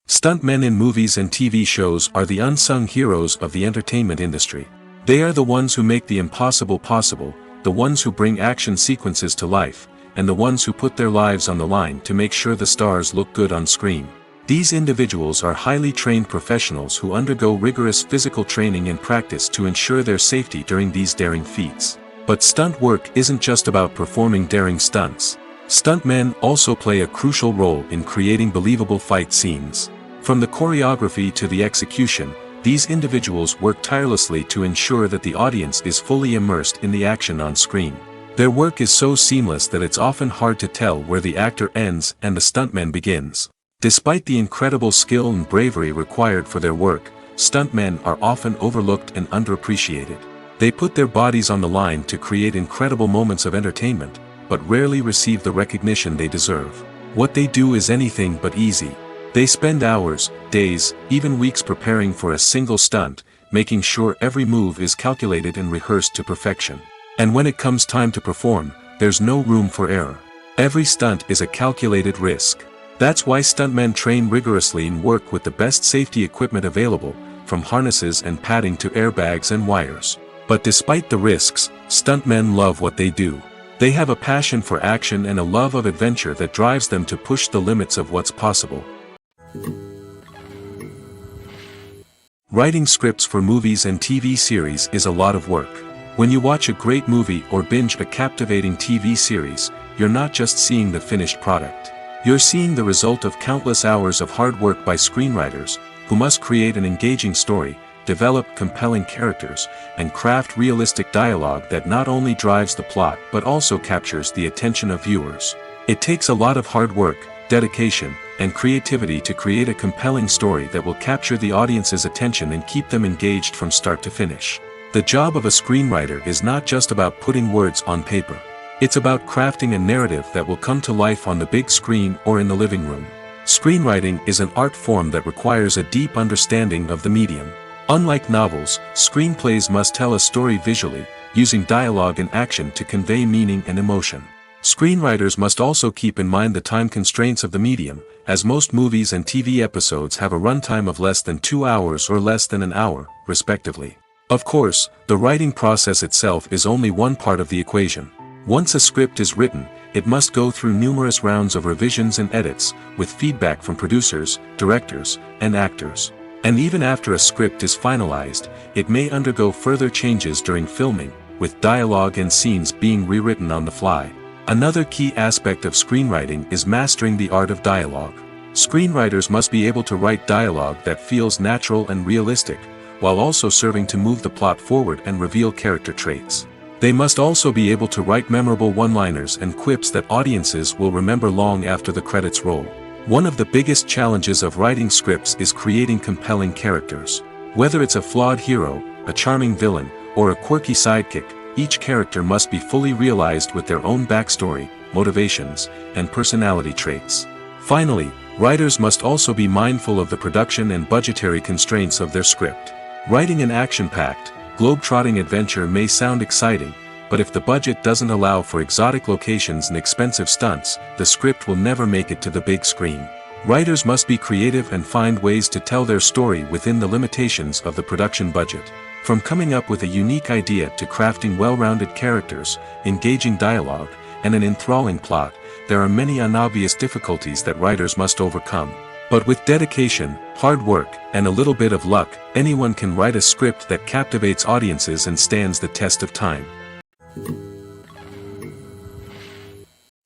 Stuntmen in movies and TV shows are the unsung heroes of the entertainment industry. They are the ones who make the impossible possible, the ones who bring action sequences to life, and the ones who put their lives on the line to make sure the stars look good on screen. These individuals are highly trained professionals who undergo rigorous physical training and practice to ensure their safety during these daring feats. But stunt work isn't just about performing daring stunts. Stuntmen also play a crucial role in creating believable fight scenes. From the choreography to the execution, these individuals work tirelessly to ensure that the audience is fully immersed in the action on screen. Their work is so seamless that it's often hard to tell where the actor ends and the stuntman begins. Despite the incredible skill and bravery required for their work, stuntmen are often overlooked and underappreciated. They put their bodies on the line to create incredible moments of entertainment, but rarely receive the recognition they deserve. What they do is anything but easy. They spend hours, days, even weeks preparing for a single stunt, making sure every move is calculated and rehearsed to perfection. And when it comes time to perform, there's no room for error. Every stunt is a calculated risk. That's why stuntmen train rigorously and work with the best safety equipment available, from harnesses and padding to airbags and wires. But despite the risks, stuntmen love what they do. They have a passion for action and a love of adventure that drives them to push the limits of what's possible. Writing scripts for movies and TV series is a lot of work. When you watch a great movie or binge a captivating TV series, you're not just seeing the finished product. You're seeing the result of countless hours of hard work by screenwriters, who must create an engaging story, develop compelling characters, and craft realistic dialogue that not only drives the plot but also captures the attention of viewers. It takes a lot of hard work, dedication, and creativity to create a compelling story that will capture the audience's attention and keep them engaged from start to finish. The job of a screenwriter is not just about putting words on paper. It's about crafting a narrative that will come to life on the big screen or in the living room. Screenwriting is an art form that requires a deep understanding of the medium. Unlike novels, screenplays must tell a story visually, using dialogue and action to convey meaning and emotion. Screenwriters must also keep in mind the time constraints of the medium, as most movies and TV episodes have a runtime of less than 2 hours or less than an hour, respectively. Of course, the writing process itself is only one part of the equation. Once a script is written, it must go through numerous rounds of revisions and edits, with feedback from producers, directors, and actors. And even after a script is finalized, it may undergo further changes during filming, with dialogue and scenes being rewritten on the fly. Another key aspect of screenwriting is mastering the art of dialogue. Screenwriters must be able to write dialogue that feels natural and realistic, while also serving to move the plot forward and reveal character traits. They must also be able to write memorable one-liners and quips that audiences will remember long after the credits roll. One of the biggest challenges of writing scripts is creating compelling characters. Whether it's a flawed hero, a charming villain, or a quirky sidekick, each character must be fully realized with their own backstory, motivations, and personality traits. Finally, writers must also be mindful of the production and budgetary constraints of their script. Writing an action-packed, globe-trotting adventure may sound exciting, but if the budget doesn't allow for exotic locations and expensive stunts, the script will never make it to the big screen. Writers must be creative and find ways to tell their story within the limitations of the production budget. From coming up with a unique idea to crafting well-rounded characters, engaging dialogue, and an enthralling plot, there are many unobvious difficulties that writers must overcome. But with dedication, hard work, and a little bit of luck, anyone can write a script that captivates audiences and stands the test of time.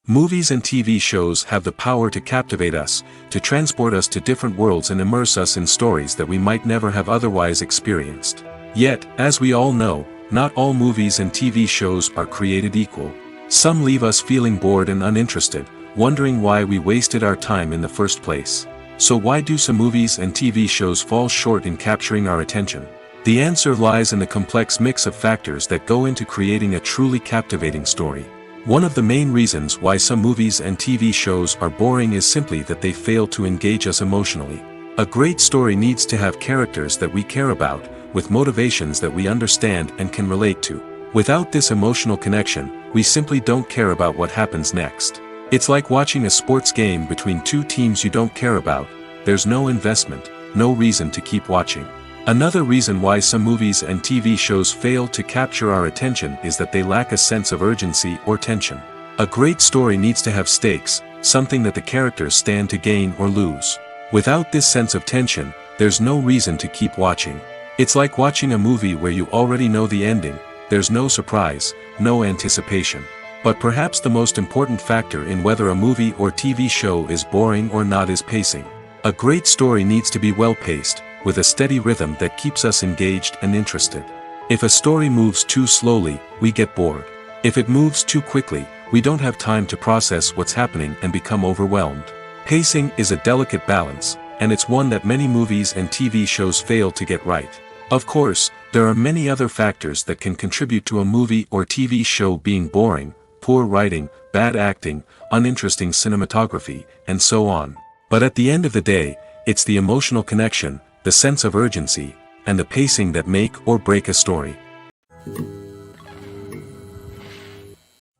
Movies and TV shows have the power to captivate us, to transport us to different worlds and immerse us in stories that we might never have otherwise experienced. Yet, as we all know, not all movies and TV shows are created equal. Some leave us feeling bored and uninterested, wondering why we wasted our time in the first place. So why do some movies and TV shows fall short in capturing our attention? The answer lies in the complex mix of factors that go into creating a truly captivating story. One of the main reasons why some movies and TV shows are boring is simply that they fail to engage us emotionally. A great story needs to have characters that we care about, with motivations that we understand and can relate to. Without this emotional connection, we simply don't care about what happens next. It's like watching a sports game between two teams you don't care about. There's no investment, no reason to keep watching. Another reason why some movies and TV shows fail to capture our attention is that they lack a sense of urgency or tension. A great story needs to have stakes, something that the characters stand to gain or lose. Without this sense of tension, there's no reason to keep watching. It's like watching a movie where you already know the ending. There's no surprise, no anticipation. But perhaps the most important factor in whether a movie or TV show is boring or not is pacing. A great story needs to be well-paced, with a steady rhythm that keeps us engaged and interested. If a story moves too slowly, we get bored. If it moves too quickly, we don't have time to process what's happening and become overwhelmed. Pacing is a delicate balance, and it's one that many movies and TV shows fail to get right. Of course, there are many other factors that can contribute to a movie or TV show being boring: poor writing, bad acting, uninteresting cinematography, and so on. But at the end of the day, it's the emotional connection, the sense of urgency, and the pacing that make or break a story.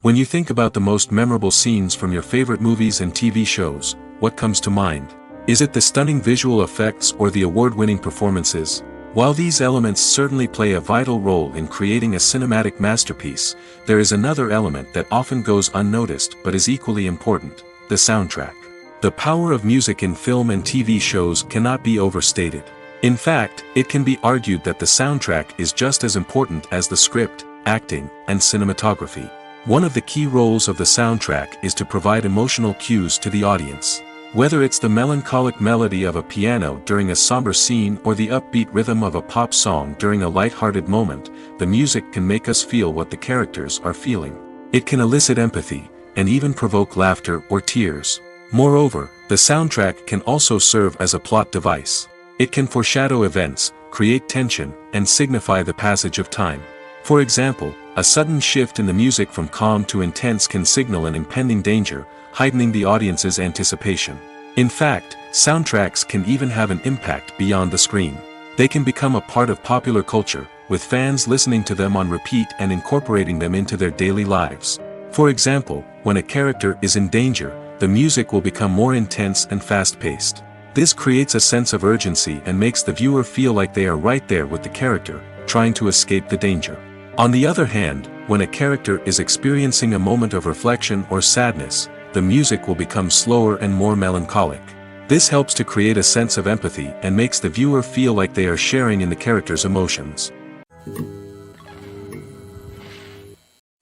When you think about the most memorable scenes from your favorite movies and TV shows, what comes to mind? Is it the stunning visual effects or the award-winning performances? While these elements certainly play a vital role in creating a cinematic masterpiece, there is another element that often goes unnoticed but is equally important: the soundtrack. The power of music in film and TV shows cannot be overstated. In fact, it can be argued that the soundtrack is just as important as the script, acting, and cinematography. One of the key roles of the soundtrack is to provide emotional cues to the audience. Whether it's the melancholic melody of a piano during a somber scene or the upbeat rhythm of a pop song during a light-hearted moment, the music can make us feel what the characters are feeling. It can elicit empathy, and even provoke laughter or tears. Moreover, the soundtrack can also serve as a plot device. It can foreshadow events, create tension, and signify the passage of time. For example, a sudden shift in the music from calm to intense can signal an impending danger, heightening the audience's anticipation. In fact, soundtracks can even have an impact beyond the screen. They can become a part of popular culture, with fans listening to them on repeat and incorporating them into their daily lives. For example, when a character is in danger, the music will become more intense and fast-paced. This creates a sense of urgency and makes the viewer feel like they are right there with the character, trying to escape the danger. On the other hand, when a character is experiencing a moment of reflection or sadness, the music will become slower and more melancholic. This helps to create a sense of empathy and makes the viewer feel like they are sharing in the character's emotions.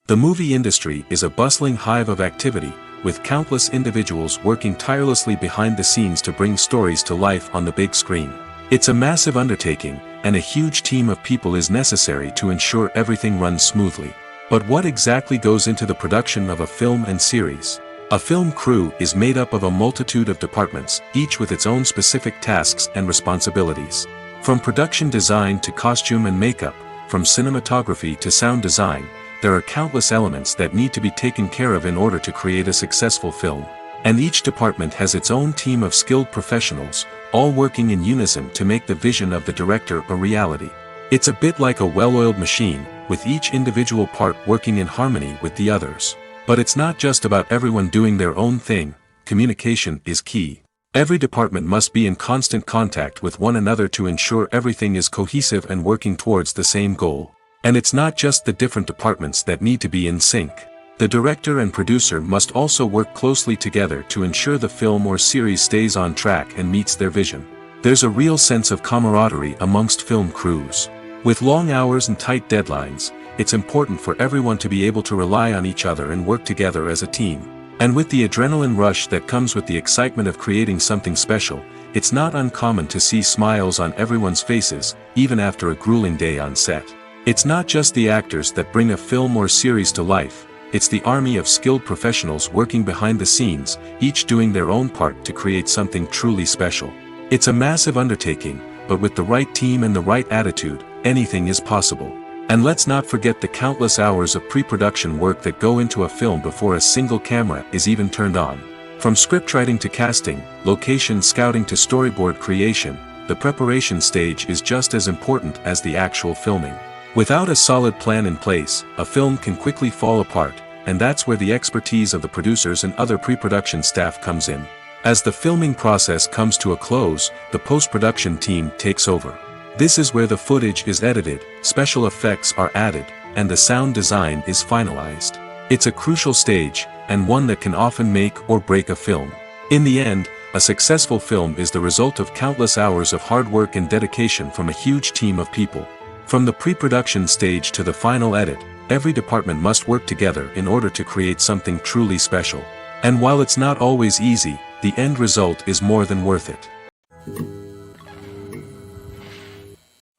The movie industry is a bustling hive of activity, with countless individuals working tirelessly behind the scenes to bring stories to life on the big screen. It's a massive undertaking, and a huge team of people is necessary to ensure everything runs smoothly. But what exactly goes into the production of a film and series? A film crew is made up of a multitude of departments, each with its own specific tasks and responsibilities. From production design to costume and makeup, from cinematography to sound design, there are countless elements that need to be taken care of in order to create a successful film. And each department has its own team of skilled professionals, all working in unison to make the vision of the director a reality. It's a bit like a well-oiled machine, with each individual part working in harmony with the others. But it's not just about everyone doing their own thing. Communication is key. Every department must be in constant contact with one another to ensure everything is cohesive and working towards the same goal. And it's not just the different departments that need to be in sync. The director and producer must also work closely together to ensure the film or series stays on track and meets their vision. There's a real sense of camaraderie amongst film crews. With long hours and tight deadlines, it's important for everyone to be able to rely on each other and work together as a team. And with the adrenaline rush that comes with the excitement of creating something special, it's not uncommon to see smiles on everyone's faces, even after a grueling day on set. It's not just the actors that bring a film or series to life, it's the army of skilled professionals working behind the scenes, each doing their own part to create something truly special. It's a massive undertaking, but with the right team and the right attitude, anything is possible. And let's not forget the countless hours of pre-production work that go into a film before a single camera is even turned on. From scriptwriting to casting, location scouting to storyboard creation, the preparation stage is just as important as the actual filming. Without a solid plan in place, a film can quickly fall apart, and that's where the expertise of the producers and other pre-production staff comes in. As the filming process comes to a close, the post-production team takes over. This is where the footage is edited, special effects are added, and the sound design is finalized. It's a crucial stage, and one that can often make or break a film. In the end, a successful film is the result of countless hours of hard work and dedication from a huge team of people. From the pre-production stage to the final edit, every department must work together in order to create something truly special. And while it's not always easy, the end result is more than worth it.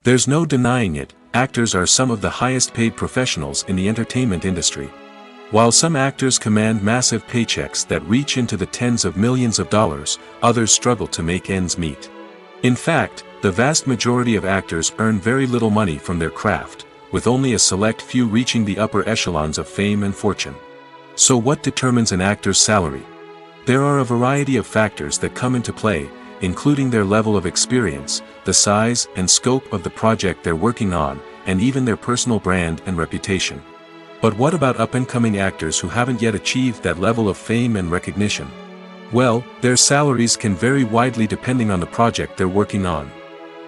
There's no denying it, actors are some of the highest paid professionals in the entertainment industry. While some actors command massive paychecks that reach into the tens of millions of dollars, others struggle to make ends meet. In fact, the vast majority of actors earn very little money from their craft, with only a select few reaching the upper echelons of fame and fortune. So what determines an actor's salary? There are a variety of factors that come into play, including their level of experience, the size and scope of the project they're working on, and even their personal brand and reputation. But what about up-and-coming actors who haven't yet achieved that level of fame and recognition? Well, their salaries can vary widely depending on the project they're working on.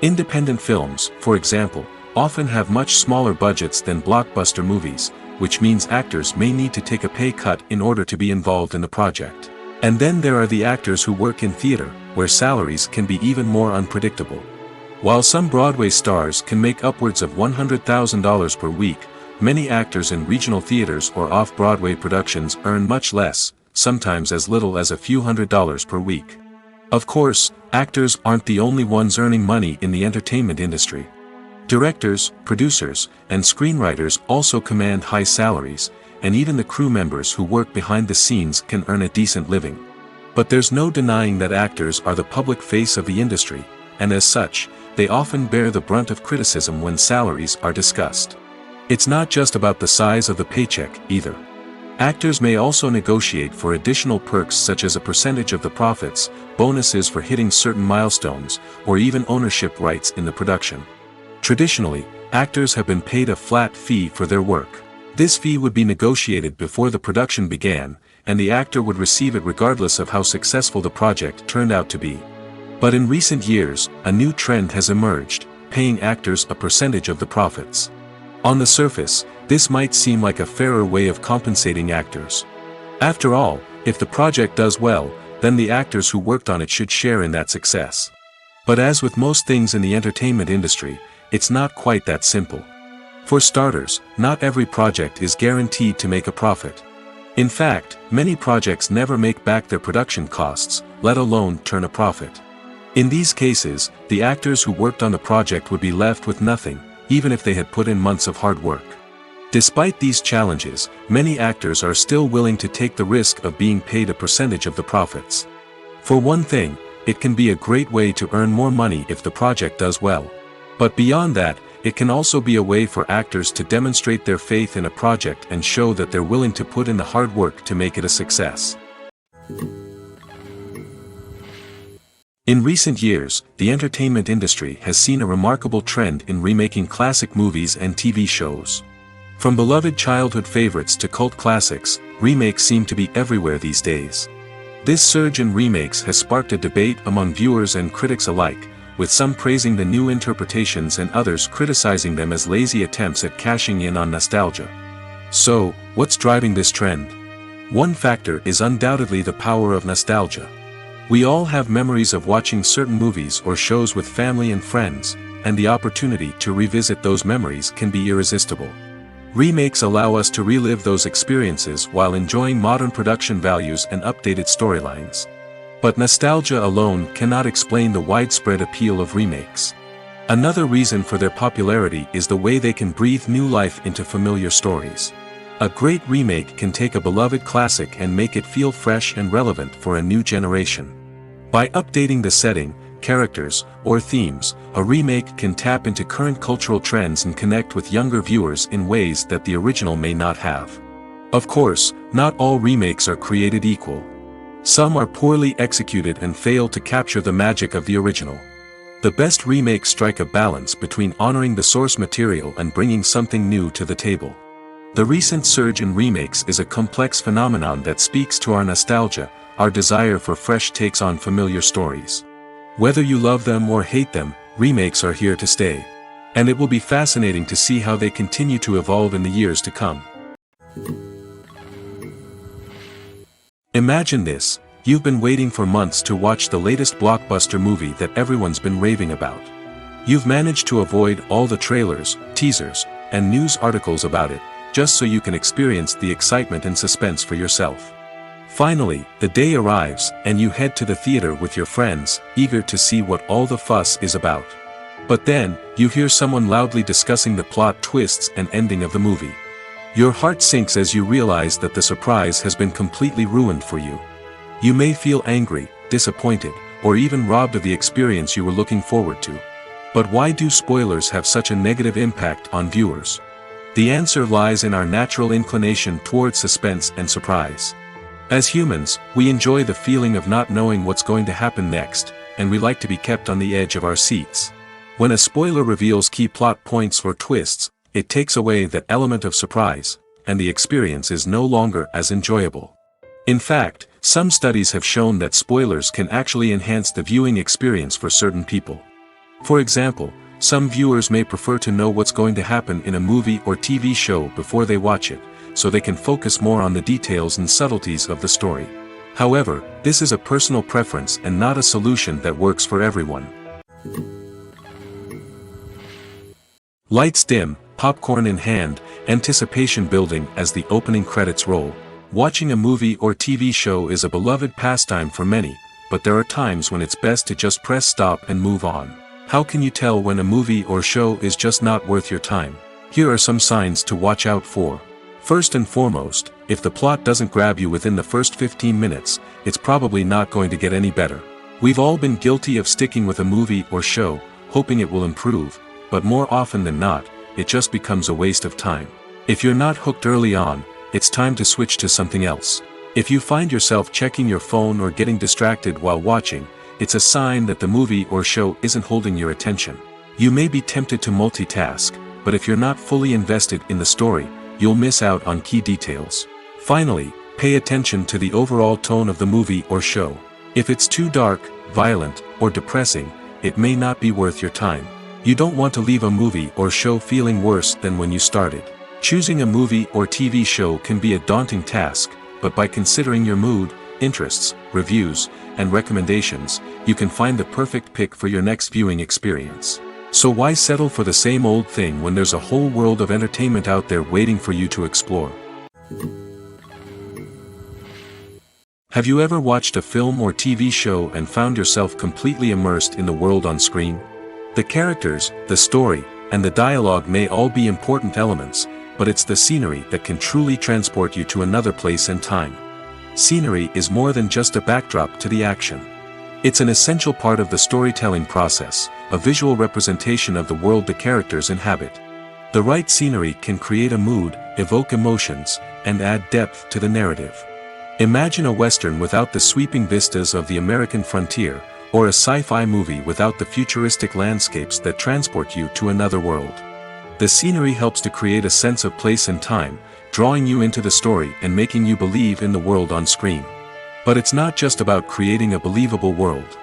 Independent films, for example, often have much smaller budgets than blockbuster movies, which means actors may need to take a pay cut in order to be involved in the project. And then there are the actors who work in theater, where salaries can be even more unpredictable. While some Broadway stars can make upwards of $100,000 per week, many actors in regional theaters or off-Broadway productions earn much less, sometimes as little as a few $100s per week. Of course, actors aren't the only ones earning money in the entertainment industry. Directors, producers, and screenwriters also command high salaries, and even the crew members who work behind the scenes can earn a decent living. But there's no denying that actors are the public face of the industry, and as such, they often bear the brunt of criticism when salaries are discussed. It's not just about the size of the paycheck, either. Actors may also negotiate for additional perks such as a percentage of the profits, bonuses for hitting certain milestones, or even ownership rights in the production. Traditionally, actors have been paid a flat fee for their work. This fee would be negotiated before the production began, and the actor would receive it regardless of how successful the project turned out to be. But in recent years, a new trend has emerged, paying actors a percentage of the profits. On the surface, this might seem like a fairer way of compensating actors. After all, if the project does well, then the actors who worked on it should share in that success. But as with most things in the entertainment industry, it's not quite that simple. For starters, not every project is guaranteed to make a profit. In fact, many projects never make back their production costs, let alone turn a profit. In these cases, the actors who worked on the project would be left with nothing, even if they had put in months of hard work. Despite these challenges, many actors are still willing to take the risk of being paid a percentage of the profits. For one thing, it can be a great way to earn more money if the project does well. But beyond that, it can also be a way for actors to demonstrate their faith in a project and show that they're willing to put in the hard work to make it a success. In recent years, the entertainment industry has seen a remarkable trend in remaking classic movies and TV shows. From beloved childhood favorites to cult classics, remakes seem to be everywhere these days. This surge in remakes has sparked a debate among viewers and critics alike, with some praising the new interpretations and others criticizing them as lazy attempts at cashing in on nostalgia. So, what's driving this trend? One factor is undoubtedly the power of nostalgia. We all have memories of watching certain movies or shows with family and friends, and the opportunity to revisit those memories can be irresistible. Remakes allow us to relive those experiences while enjoying modern production values and updated storylines. But nostalgia alone cannot explain the widespread appeal of remakes. Another reason for their popularity is the way they can breathe new life into familiar stories. A great remake can take a beloved classic and make it feel fresh and relevant for a new generation. By updating the setting, characters, or themes, a remake can tap into current cultural trends and connect with younger viewers in ways that the original may not have. Of course, not all remakes are created equal. Some are poorly executed and fail to capture the magic of the original. The best remakes strike a balance between honoring the source material and bringing something new to the table. The recent surge in remakes is a complex phenomenon that speaks to our nostalgia, our desire for fresh takes on familiar stories. Whether you love them or hate them, remakes are here to stay. And it will be fascinating to see how they continue to evolve in the years to come. Imagine this, you've been waiting for months to watch the latest blockbuster movie that everyone's been raving about. You've managed to avoid all the trailers, teasers, and news articles about it, just so you can experience the excitement and suspense for yourself. Finally, the day arrives, and you head to the theater with your friends, eager to see what all the fuss is about. But then, you hear someone loudly discussing the plot twists and ending of the movie. Your heart sinks as you realize that the surprise has been completely ruined for you. You may feel angry, disappointed, or even robbed of the experience you were looking forward to. But why do spoilers have such a negative impact on viewers? The answer lies in our natural inclination toward suspense and surprise. As humans, we enjoy the feeling of not knowing what's going to happen next, and we like to be kept on the edge of our seats. When a spoiler reveals key plot points or twists, it takes away that element of surprise, and the experience is no longer as enjoyable. In fact, some studies have shown that spoilers can actually enhance the viewing experience for certain people. For example, some viewers may prefer to know what's going to happen in a movie or TV show before they watch it, so they can focus more on the details and subtleties of the story. However, this is a personal preference and not a solution that works for everyone. Lights dim, popcorn in hand, anticipation building as the opening credits roll. Watching a movie or TV show is a beloved pastime for many, but there are times when it's best to just press stop and move on. How can you tell when a movie or show is just not worth your time? Here are some signs to watch out for. First and foremost, if the plot doesn't grab you within the first 15 minutes, it's probably not going to get any better. We've all been guilty of sticking with a movie or show, hoping it will improve, but more often than not, it just becomes a waste of time. If you're not hooked early on, it's time to switch to something else. If you find yourself checking your phone or getting distracted while watching, it's a sign that the movie or show isn't holding your attention. You may be tempted to multitask, but if you're not fully invested in the story, you'll miss out on key details. Finally, pay attention to the overall tone of the movie or show. If it's too dark, violent, or depressing, it may not be worth your time. You don't want to leave a movie or show feeling worse than when you started. Choosing a movie or TV show can be a daunting task, but by considering your mood, interests, reviews, and recommendations, you can find the perfect pick for your next viewing experience. So why settle for the same old thing when there's a whole world of entertainment out there waiting for you to explore? Have you ever watched a film or TV show and found yourself completely immersed in the world on screen? The characters, the story, and the dialogue may all be important elements, but it's the scenery that can truly transport you to another place and time. Scenery is more than just a backdrop to the action. It's an essential part of the storytelling process, a visual representation of the world the characters inhabit. The right scenery can create a mood, evoke emotions, and add depth to the narrative. Imagine a Western without the sweeping vistas of the American frontier, or a sci-fi movie without the futuristic landscapes that transport you to another world. The scenery helps to create a sense of place and time, drawing you into the story and making you believe in the world on screen. But it's not just about creating a believable world.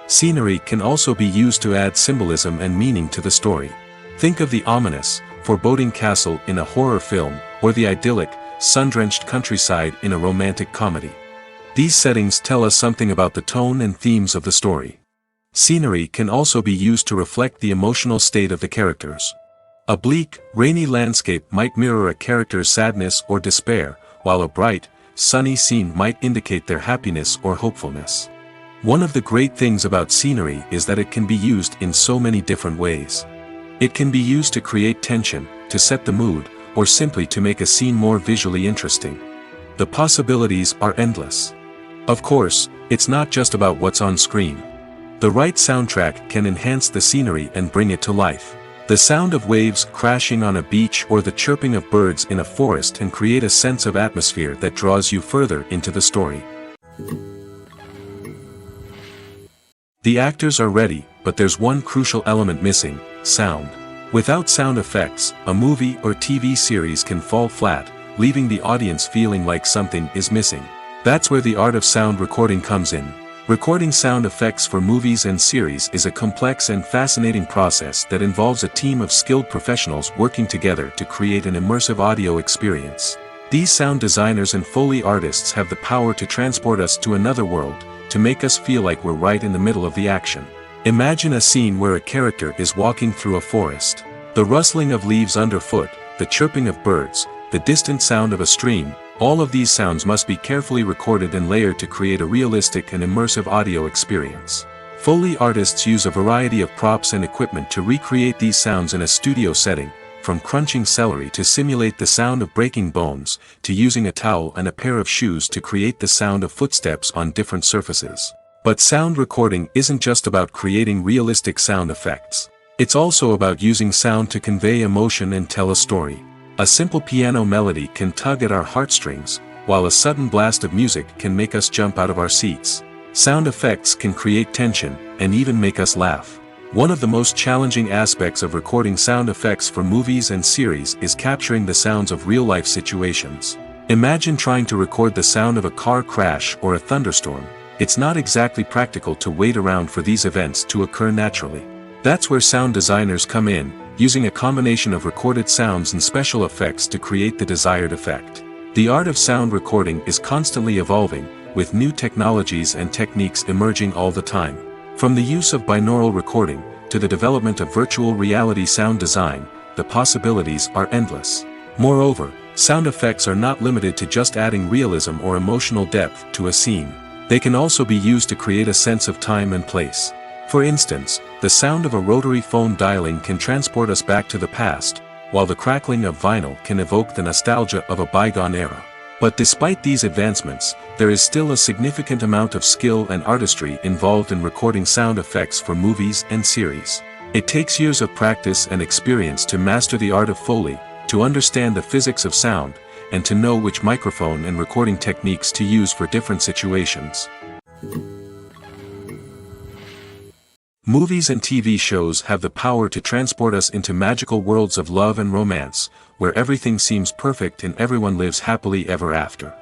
Scenery can also be used to add symbolism and meaning to the story. Think of the ominous, foreboding castle in a horror film, or the idyllic, sun-drenched countryside in a romantic comedy. These settings tell us something about the tone and themes of the story. Scenery can also be used to reflect the emotional state of the characters. A bleak, rainy landscape might mirror a character's sadness or despair, while a bright, sunny scene might indicate their happiness or hopefulness. One of the great things about scenery is that it can be used in so many different ways. It can be used to create tension, to set the mood, or simply to make a scene more visually interesting. The possibilities are endless. Of course, it's not just about what's on screen. The right soundtrack can enhance the scenery and bring it to life. The sound of waves crashing on a beach or the chirping of birds in a forest can create a sense of atmosphere that draws you further into the story. The actors are ready, but there's one crucial element missing: sound. Without sound effects, a movie or TV series can fall flat, leaving the audience feeling like something is missing. That's where the art of sound recording comes in. Recording sound effects for movies and series is a complex and fascinating process that involves a team of skilled professionals working together to create an immersive audio experience. These sound designers and Foley artists have the power to transport us to another world, to make us feel like we're right in the middle of the action. Imagine a scene where a character is walking through a forest. The rustling of leaves underfoot, the chirping of birds, the distant sound of a stream, all of these sounds must be carefully recorded and layered to create a realistic and immersive audio experience. Foley artists use a variety of props and equipment to recreate these sounds in a studio setting, from crunching celery to simulate the sound of breaking bones, to using a towel and a pair of shoes to create the sound of footsteps on different surfaces. But sound recording isn't just about creating realistic sound effects. It's also about using sound to convey emotion and tell a story. A simple piano melody can tug at our heartstrings, while a sudden blast of music can make us jump out of our seats. Sound effects can create tension, and even make us laugh. One of the most challenging aspects of recording sound effects for movies and series is capturing the sounds of real-life situations. Imagine trying to record the sound of a car crash or a thunderstorm. It's not exactly practical to wait around for these events to occur naturally. That's where sound designers come in, using a combination of recorded sounds and special effects to create the desired effect. The art of sound recording is constantly evolving, with new technologies and techniques emerging all the time. From the use of binaural recording, to the development of virtual reality sound design, the possibilities are endless. Moreover, sound effects are not limited to just adding realism or emotional depth to a scene. They can also be used to create a sense of time and place. For instance, the sound of a rotary phone dialing can transport us back to the past, while the crackling of vinyl can evoke the nostalgia of a bygone era. But despite these advancements, there is still a significant amount of skill and artistry involved in recording sound effects for movies and series. It takes years of practice and experience to master the art of Foley, to understand the physics of sound, and to know which microphone and recording techniques to use for different situations. Movies and TV shows have the power to transport us into magical worlds of love and romance, where everything seems perfect and everyone lives happily ever after.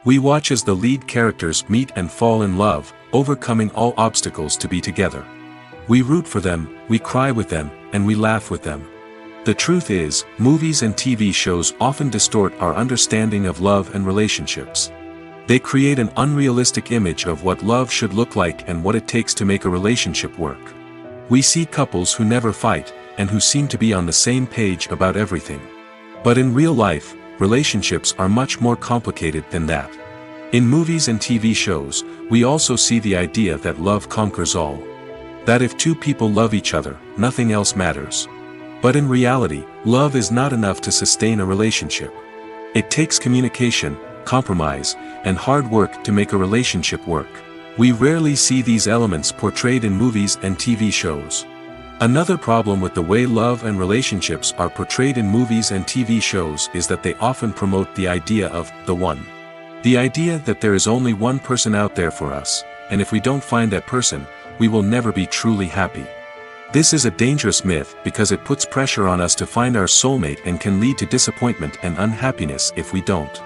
We watch as the lead characters meet and fall in love, overcoming all obstacles to be together. We root for them, we cry with them, and we laugh with them. The truth is, movies and TV shows often distort our understanding of love and relationships. They create an unrealistic image of what love should look like and what it takes to make a relationship work. We see couples who never fight, and who seem to be on the same page about everything. But in real life, relationships are much more complicated than that. In movies and TV shows, we also see the idea that love conquers all. That if two people love each other, nothing else matters. But in reality, love is not enough to sustain a relationship. It takes communication, compromise, and hard work to make a relationship work. We rarely see these elements portrayed in movies and TV shows. Another problem with the way love and relationships are portrayed in movies and TV shows is that they often promote the idea of the one. The idea that there is only one person out there for us, and if we don't find that person, we will never be truly happy. This is a dangerous myth because it puts pressure on us to find our soulmate and can lead to disappointment and unhappiness if we don't.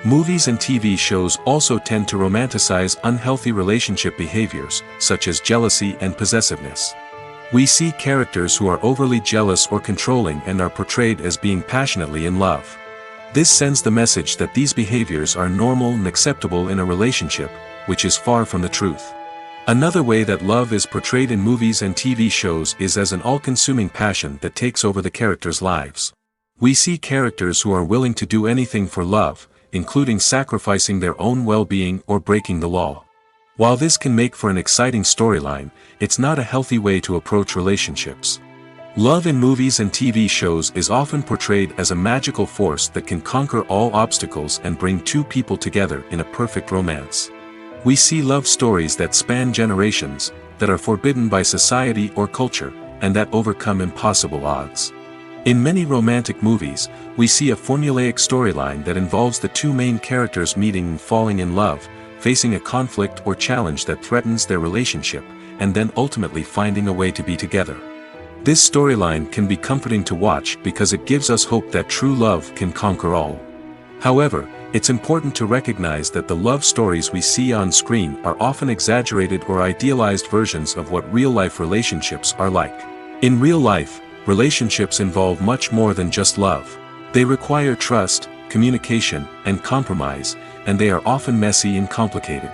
Movies and TV shows also tend to romanticize unhealthy relationship behaviors, such as jealousy and possessiveness. We see characters who are overly jealous or controlling and are portrayed as being passionately in love. This sends the message that these behaviors are normal and acceptable in a relationship, which is far from the truth. Another way that love is portrayed in movies and TV shows is as an all-consuming passion that takes over the characters' lives. We see characters who are willing to do anything for love, including sacrificing their own well-being or breaking the law. While this can make for an exciting storyline, it's not a healthy way to approach relationships. Love in movies and TV shows is often portrayed as a magical force that can conquer all obstacles and bring two people together in a perfect romance. We see love stories that span generations, that are forbidden by society or culture, and that overcome impossible odds. In many romantic movies, we see a formulaic storyline that involves the two main characters meeting and falling in love, facing a conflict or challenge that threatens their relationship, and then ultimately finding a way to be together. This storyline can be comforting to watch because it gives us hope that true love can conquer all. However, it's important to recognize that the love stories we see on screen are often exaggerated or idealized versions of what real-life relationships are like. In real life, relationships involve much more than just love. They require trust, communication, and compromise, and they are often messy and complicated.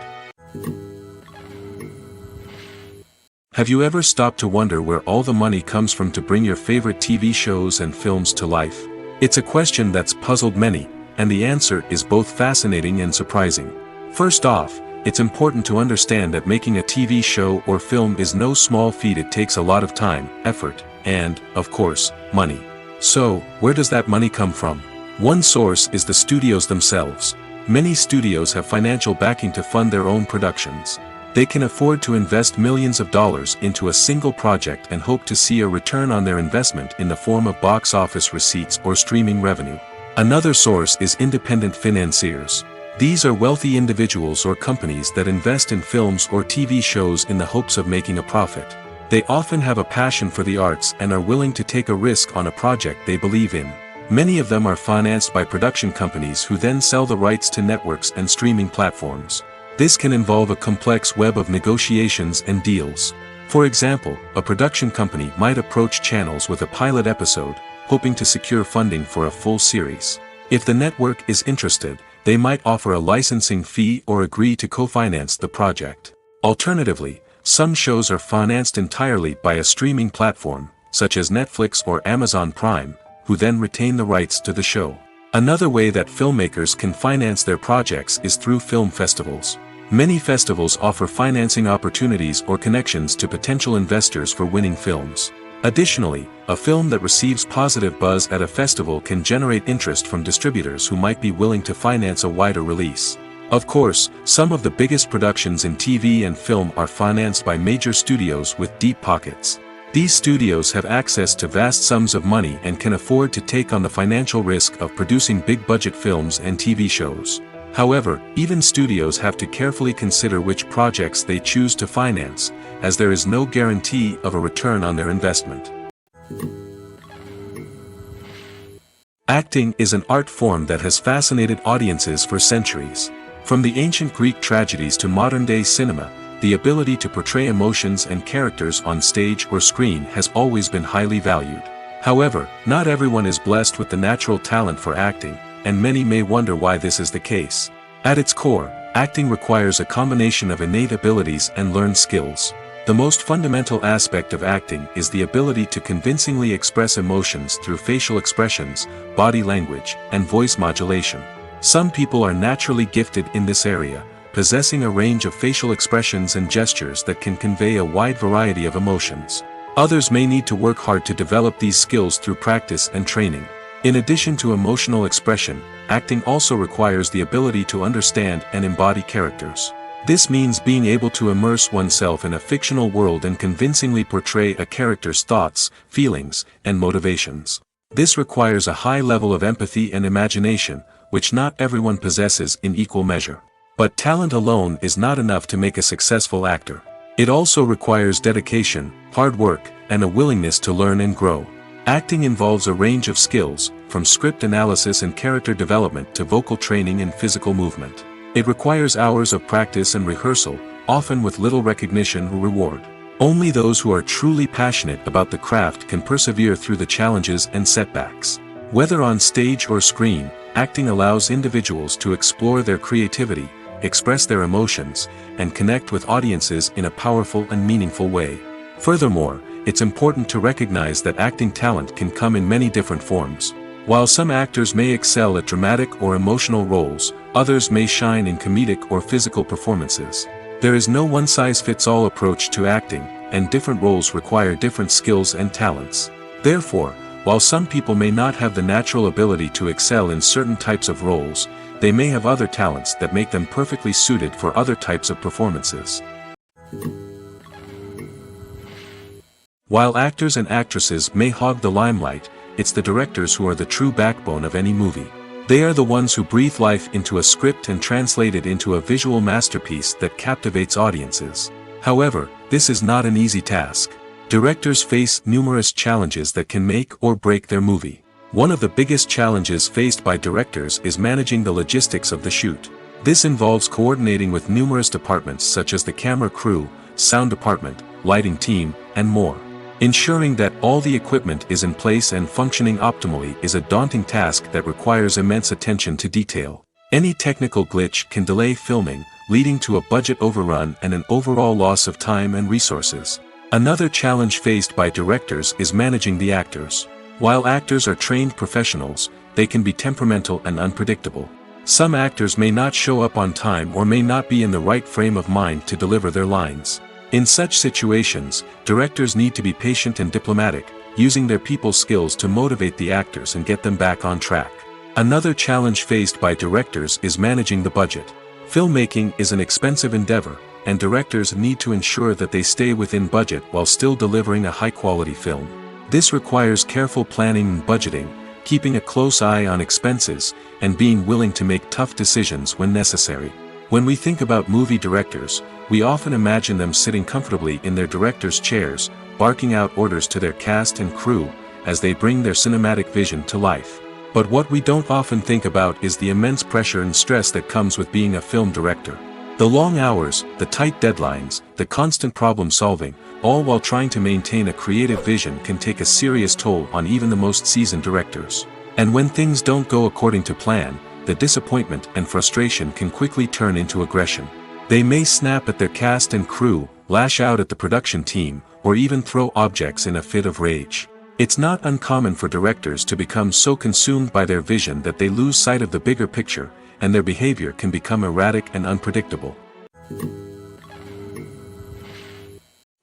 Have you ever stopped to wonder where all the money comes from to bring your favorite TV shows and films to life? It's a question that's puzzled many, and the answer is both fascinating and surprising. First off, it's important to understand that making a TV show or film is no small feat. It takes a lot of time, effort, and, of course, money. So, where does that money come from? One source is the studios themselves. Many studios have financial backing to fund their own productions. They can afford to invest millions of dollars into a single project and hope to see a return on their investment in the form of box office receipts or streaming revenue. Another source is independent financiers. These are wealthy individuals or companies that invest in films or TV shows in the hopes of making a profit. They often have a passion for the arts and are willing to take a risk on a project they believe in. Many of them are financed by production companies who then sell the rights to networks and streaming platforms. This can involve a complex web of negotiations and deals. For example, a production company might approach channels with a pilot episode, hoping to secure funding for a full series. If the network is interested, they might offer a licensing fee or agree to co-finance the project. Alternatively, some shows are financed entirely by a streaming platform, such as Netflix or Amazon Prime, who then retain the rights to the show. Another way that filmmakers can finance their projects is through film festivals. Many festivals offer financing opportunities or connections to potential investors for winning films. Additionally, a film that receives positive buzz at a festival can generate interest from distributors who might be willing to finance a wider release. Of course, some of the biggest productions in TV and film are financed by major studios with deep pockets. These studios have access to vast sums of money and can afford to take on the financial risk of producing big-budget films and TV shows. However, even studios have to carefully consider which projects they choose to finance, as there is no guarantee of a return on their investment. Acting is an art form that has fascinated audiences for centuries. From the ancient Greek tragedies to modern-day cinema, the ability to portray emotions and characters on stage or screen has always been highly valued. However, not everyone is blessed with the natural talent for acting, and many may wonder why this is the case. At its core, acting requires a combination of innate abilities and learned skills. The most fundamental aspect of acting is the ability to convincingly express emotions through facial expressions, body language, and voice modulation. Some people are naturally gifted in this area, possessing a range of facial expressions and gestures that can convey a wide variety of emotions. Others may need to work hard to develop these skills through practice and training. In addition to emotional expression, acting also requires the ability to understand and embody characters. This means being able to immerse oneself in a fictional world and convincingly portray a character's thoughts, feelings, and motivations. This requires a high level of empathy and imagination, which not everyone possesses in equal measure. But talent alone is not enough to make a successful actor. It also requires dedication, hard work, and a willingness to learn and grow. Acting involves a range of skills, from script analysis and character development to vocal training and physical movement. It requires hours of practice and rehearsal, often with little recognition or reward. Only those who are truly passionate about the craft can persevere through the challenges and setbacks. Whether on stage or screen, acting allows individuals to explore their creativity, express their emotions, and connect with audiences in a powerful and meaningful way. Furthermore, it's important to recognize that acting talent can come in many different forms. While some actors may excel at dramatic or emotional roles, others may shine in comedic or physical performances. There is no one-size-fits-all approach to acting, and different roles require different skills and talents. Therefore, while some people may not have the natural ability to excel in certain types of roles, they may have other talents that make them perfectly suited for other types of performances. While actors and actresses may hog the limelight, it's the directors who are the true backbone of any movie. They are the ones who breathe life into a script and translate it into a visual masterpiece that captivates audiences. However, this is not an easy task. Directors face numerous challenges that can make or break their movie. One of the biggest challenges faced by directors is managing the logistics of the shoot. This involves coordinating with numerous departments such as the camera crew, sound department, lighting team, and more. Ensuring that all the equipment is in place and functioning optimally is a daunting task that requires immense attention to detail. Any technical glitch can delay filming, leading to a budget overrun and an overall loss of time and resources. Another challenge faced by directors is managing the actors. While actors are trained professionals, they can be temperamental and unpredictable. Some actors may not show up on time or may not be in the right frame of mind to deliver their lines. In such situations, directors need to be patient and diplomatic, using their people skills to motivate the actors and get them back on track. Another challenge faced by directors is managing the budget. Filmmaking is an expensive endeavor, and directors need to ensure that they stay within budget while still delivering a high-quality film. This requires careful planning and budgeting, keeping a close eye on expenses, and being willing to make tough decisions when necessary. When we think about movie directors, we often imagine them sitting comfortably in their director's chairs, barking out orders to their cast and crew, as they bring their cinematic vision to life. But what we don't often think about is the immense pressure and stress that comes with being a film director. The long hours, the tight deadlines, the constant problem solving, all while trying to maintain a creative vision can take a serious toll on even the most seasoned directors. And when things don't go according to plan, the disappointment and frustration can quickly turn into aggression. They may snap at their cast and crew, lash out at the production team, or even throw objects in a fit of rage. It's not uncommon for directors to become so consumed by their vision that they lose sight of the bigger picture, and their behavior can become erratic and unpredictable.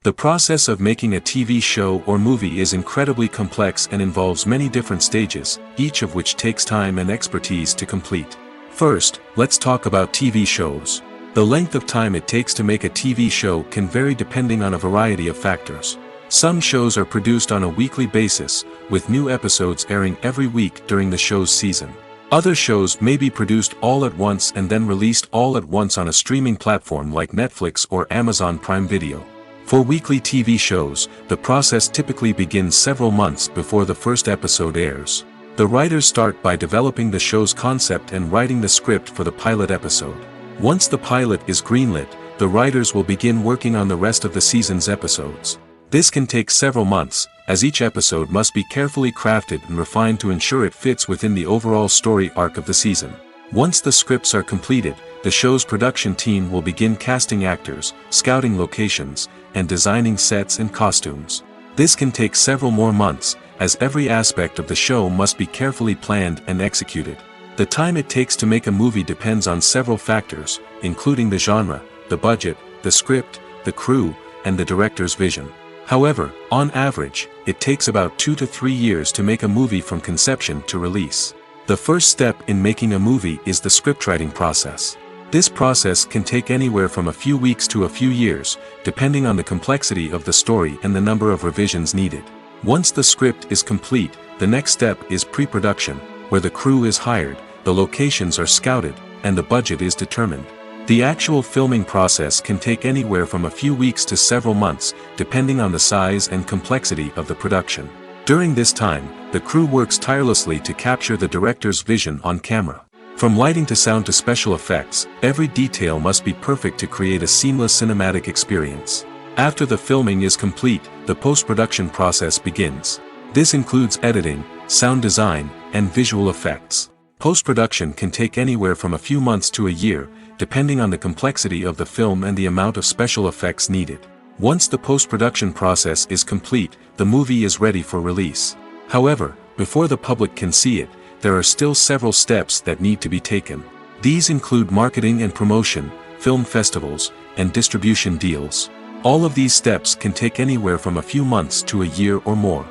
The process of making a TV show or movie is incredibly complex and involves many different stages, each of which takes time and expertise to complete. First, let's talk about TV shows. The length of time it takes to make a TV show can vary depending on a variety of factors. Some shows are produced on a weekly basis, with new episodes airing every week during the show's season. Other shows may be produced all at once and then released all at once on a streaming platform like Netflix or Amazon Prime Video. For weekly TV shows, the process typically begins several months before the first episode airs. The writers start by developing the show's concept and writing the script for the pilot episode. Once the pilot is greenlit, the writers will begin working on the rest of the season's episodes. This can take several months, as each episode must be carefully crafted and refined to ensure it fits within the overall story arc of the season. Once the scripts are completed, the show's production team will begin casting actors, scouting locations, and designing sets and costumes. This can take several more months, as every aspect of the show must be carefully planned and executed. The time it takes to make a movie depends on several factors, including the genre, the budget, the script, the crew, and the director's vision. However, on average, it takes about 2 to 3 years to make a movie from conception to release. The first step in making a movie is the scriptwriting process. This process can take anywhere from a few weeks to a few years, depending on the complexity of the story and the number of revisions needed. Once the script is complete, the next step is pre-production, where the crew is hired, the locations are scouted, and the budget is determined. The actual filming process can take anywhere from a few weeks to several months, depending on the size and complexity of the production. During this time, the crew works tirelessly to capture the director's vision on camera. From lighting to sound to special effects, every detail must be perfect to create a seamless cinematic experience. After the filming is complete, the post-production process begins. This includes editing, sound design, and visual effects. Post-production can take anywhere from a few months to a year, depending on the complexity of the film and the amount of special effects needed. Once the post-production process is complete, the movie is ready for release. However, before the public can see it, there are still several steps that need to be taken. These include marketing and promotion, film festivals, and distribution deals. All of these steps can take anywhere from a few months to a year or more.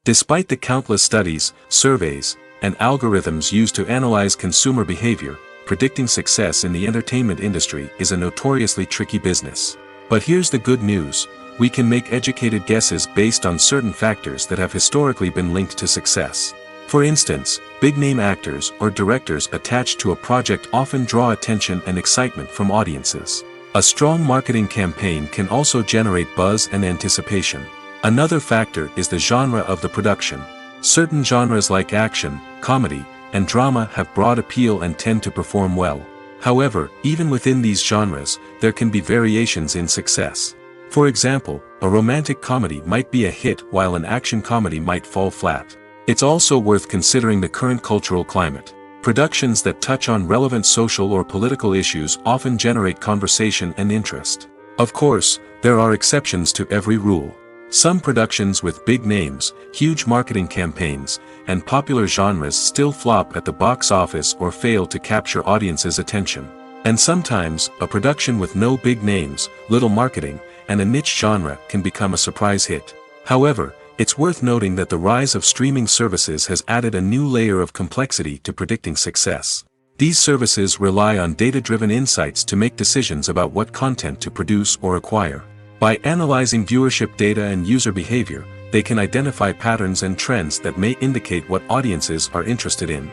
Despite the countless studies, surveys, and algorithms used to analyze consumer behavior, predicting success in the entertainment industry is a notoriously tricky business. But here's the good news: we can make educated guesses based on certain factors that have historically been linked to success. For instance, big-name actors or directors attached to a project often draw attention and excitement from audiences. A strong marketing campaign can also generate buzz and anticipation. Another factor is the genre of the production. Certain genres like action, comedy, and drama have broad appeal and tend to perform well. However, even within these genres, there can be variations in success. For example, a romantic comedy might be a hit while an action comedy might fall flat. It's also worth considering the current cultural climate. Productions that touch on relevant social or political issues often generate conversation and interest. Of course, there are exceptions to every rule. Some productions with big names, huge marketing campaigns, and popular genres still flop at the box office or fail to capture audiences' attention. And sometimes, a production with no big names, little marketing, and a niche genre can become a surprise hit. However, it's worth noting that the rise of streaming services has added a new layer of complexity to predicting success. These services rely on data-driven insights to make decisions about what content to produce or acquire. By analyzing viewership data and user behavior, they can identify patterns and trends that may indicate what audiences are interested in.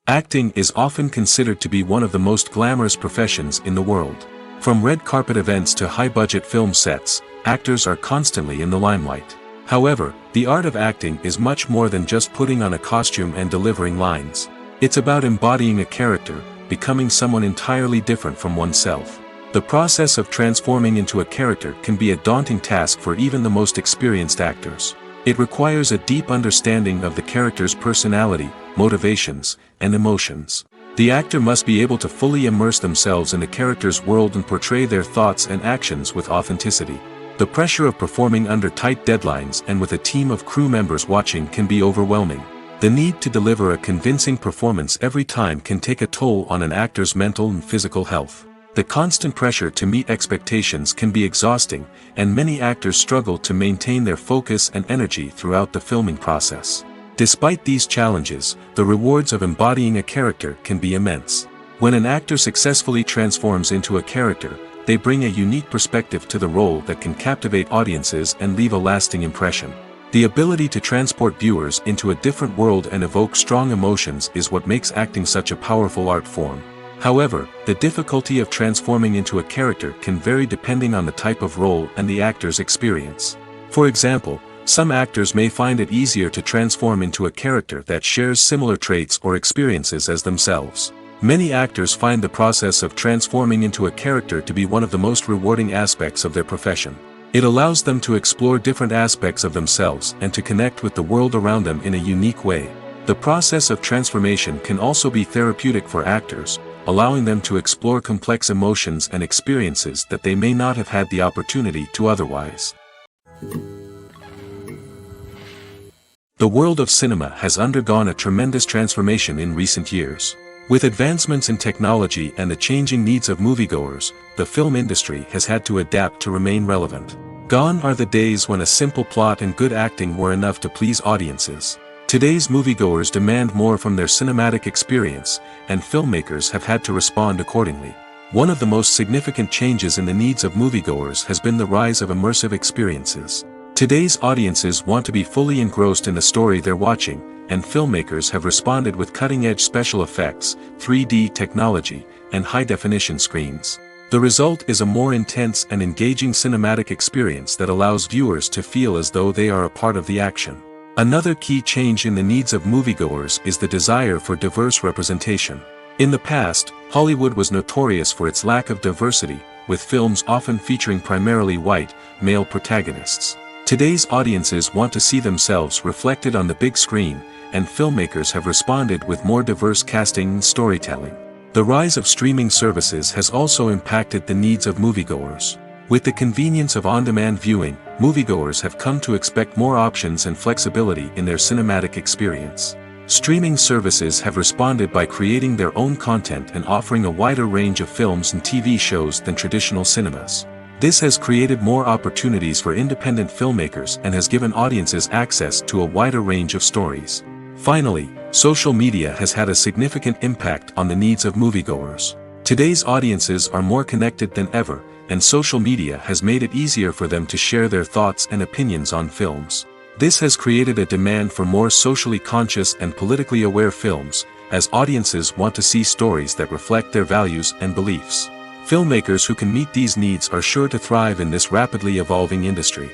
Acting is often considered to be one of the most glamorous professions in the world. From red carpet events to high-budget film sets, actors are constantly in the limelight. However, the art of acting is much more than just putting on a costume and delivering lines. It's about embodying a character, becoming someone entirely different from oneself. The process of transforming into a character can be a daunting task for even the most experienced actors. It requires a deep understanding of the character's personality, motivations, and emotions. The actor must be able to fully immerse themselves in the character's world and portray their thoughts and actions with authenticity. The pressure of performing under tight deadlines and with a team of crew members watching can be overwhelming. The need to deliver a convincing performance every time can take a toll on an actor's mental and physical health. The constant pressure to meet expectations can be exhausting, and many actors struggle to maintain their focus and energy throughout the filming process. Despite these challenges, the rewards of embodying a character can be immense. When an actor successfully transforms into a character, they bring a unique perspective to the role that can captivate audiences and leave a lasting impression. The ability to transport viewers into a different world and evoke strong emotions is what makes acting such a powerful art form. However, the difficulty of transforming into a character can vary depending on the type of role and the actor's experience. For example, some actors may find it easier to transform into a character that shares similar traits or experiences as themselves. Many actors find the process of transforming into a character to be one of the most rewarding aspects of their profession. It allows them to explore different aspects of themselves and to connect with the world around them in a unique way. The process of transformation can also be therapeutic for actors, allowing them to explore complex emotions and experiences that they may not have had the opportunity to otherwise. The world of cinema has undergone a tremendous transformation in recent years. With advancements in technology and the changing needs of moviegoers, the film industry has had to adapt to remain relevant. Gone are the days when a simple plot and good acting were enough to please audiences. Today's moviegoers demand more from their cinematic experience, and filmmakers have had to respond accordingly. One of the most significant changes in the needs of moviegoers has been the rise of immersive experiences. Today's audiences want to be fully engrossed in the story they're watching, and filmmakers have responded with cutting-edge special effects, 3D technology, and high-definition screens. The result is a more intense and engaging cinematic experience that allows viewers to feel as though they are a part of the action. Another key change in the needs of moviegoers is the desire for diverse representation. In the past, Hollywood was notorious for its lack of diversity, with films often featuring primarily white, male protagonists. Today's audiences want to see themselves reflected on the big screen, and filmmakers have responded with more diverse casting and storytelling. The rise of streaming services has also impacted the needs of moviegoers. With the convenience of on-demand viewing, moviegoers have come to expect more options and flexibility in their cinematic experience. Streaming services have responded by creating their own content and offering a wider range of films and TV shows than traditional cinemas. This has created more opportunities for independent filmmakers and has given audiences access to a wider range of stories. Finally, social media has had a significant impact on the needs of moviegoers. Today's audiences are more connected than ever, and social media has made it easier for them to share their thoughts and opinions on films. This has created a demand for more socially conscious and politically aware films, as audiences want to see stories that reflect their values and beliefs. Filmmakers who can meet these needs are sure to thrive in this rapidly evolving industry.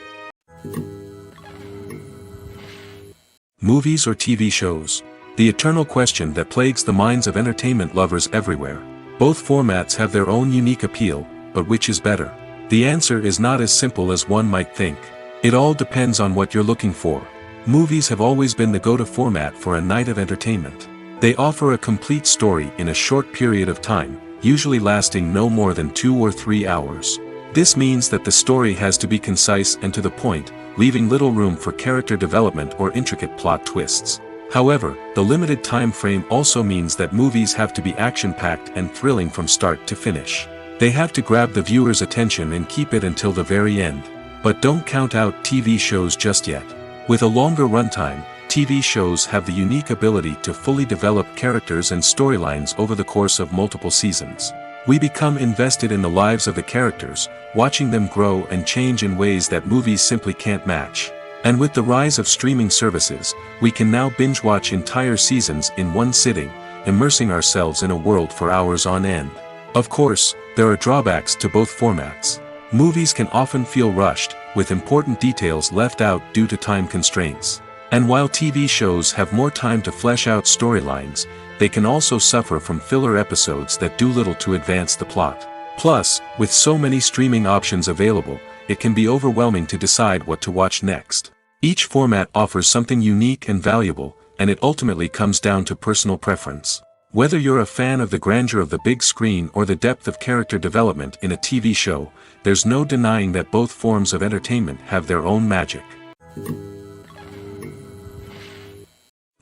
Movies or TV shows? The eternal question that plagues the minds of entertainment lovers everywhere. Both formats have their own unique appeal, but which is better? The answer is not as simple as one might think. It all depends on what you're looking for. Movies have always been the go-to format for a night of entertainment. They offer a complete story in a short period of time, usually lasting no more than 2 or 3 hours. This means that the story has to be concise and to the point, leaving little room for character development or intricate plot twists. However, the limited time frame also means that movies have to be action-packed and thrilling from start to finish. They have to grab the viewer's attention and keep it until the very end. But don't count out TV shows just yet. With a longer runtime, TV shows have the unique ability to fully develop characters and storylines over the course of multiple seasons. We become invested in the lives of the characters, watching them grow and change in ways that movies simply can't match. And with the rise of streaming services, we can now binge-watch entire seasons in one sitting, immersing ourselves in a world for hours on end. Of course, there are drawbacks to both formats. Movies can often feel rushed, with important details left out due to time constraints. And while TV shows have more time to flesh out storylines, they can also suffer from filler episodes that do little to advance the plot. Plus, with so many streaming options available, it can be overwhelming to decide what to watch next. Each format offers something unique and valuable, and it ultimately comes down to personal preference. Whether you're a fan of the grandeur of the big screen or the depth of character development in a TV show, there's no denying that both forms of entertainment have their own magic.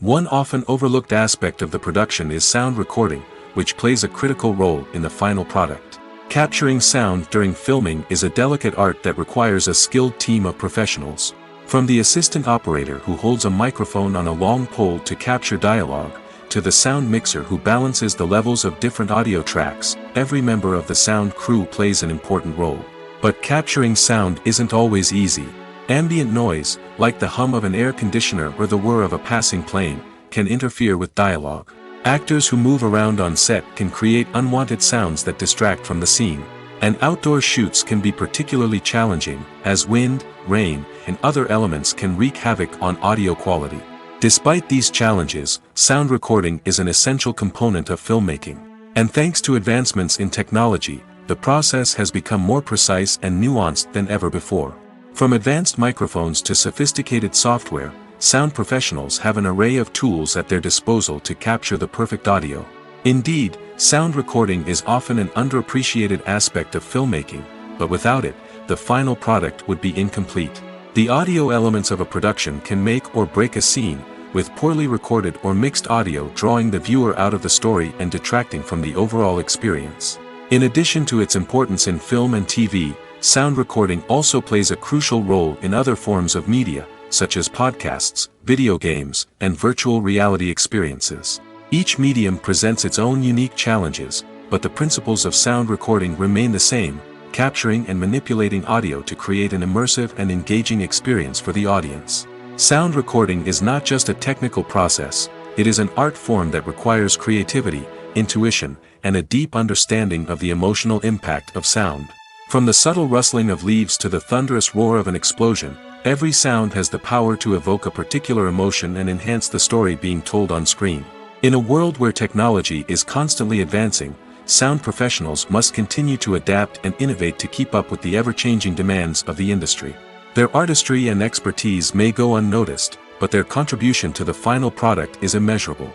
One often overlooked aspect of the production is sound recording, which plays a critical role in the final product. Capturing sound during filming is a delicate art that requires a skilled team of professionals. From the assistant operator who holds a microphone on a long pole to capture dialogue, to the sound mixer who balances the levels of different audio tracks, every member of the sound crew plays an important role. But capturing sound isn't always easy. Ambient noise, like the hum of an air conditioner or the whir of a passing plane, can interfere with dialogue. Actors who move around on set can create unwanted sounds that distract from the scene. And outdoor shoots can be particularly challenging, as wind, rain, and other elements can wreak havoc on audio quality. Despite these challenges, sound recording is an essential component of filmmaking. And thanks to advancements in technology, the process has become more precise and nuanced than ever before. From advanced microphones to sophisticated software, sound professionals have an array of tools at their disposal to capture the perfect audio. Indeed, sound recording is often an underappreciated aspect of filmmaking, but without it, the final product would be incomplete. The audio elements of a production can make or break a scene, with poorly recorded or mixed audio drawing the viewer out of the story and detracting from the overall experience. In addition to its importance in film and TV, sound recording also plays a crucial role in other forms of media, such as podcasts, video games, and virtual reality experiences. Each medium presents its own unique challenges, but the principles of sound recording remain the same, capturing and manipulating audio to create an immersive and engaging experience for the audience. Sound recording is not just a technical process, it is an art form that requires creativity, intuition, and a deep understanding of the emotional impact of sound. From the subtle rustling of leaves to the thunderous roar of an explosion, every sound has the power to evoke a particular emotion and enhance the story being told on screen. In a world where technology is constantly advancing, sound professionals must continue to adapt and innovate to keep up with the ever-changing demands of the industry. Their artistry and expertise may go unnoticed, but their contribution to the final product is immeasurable.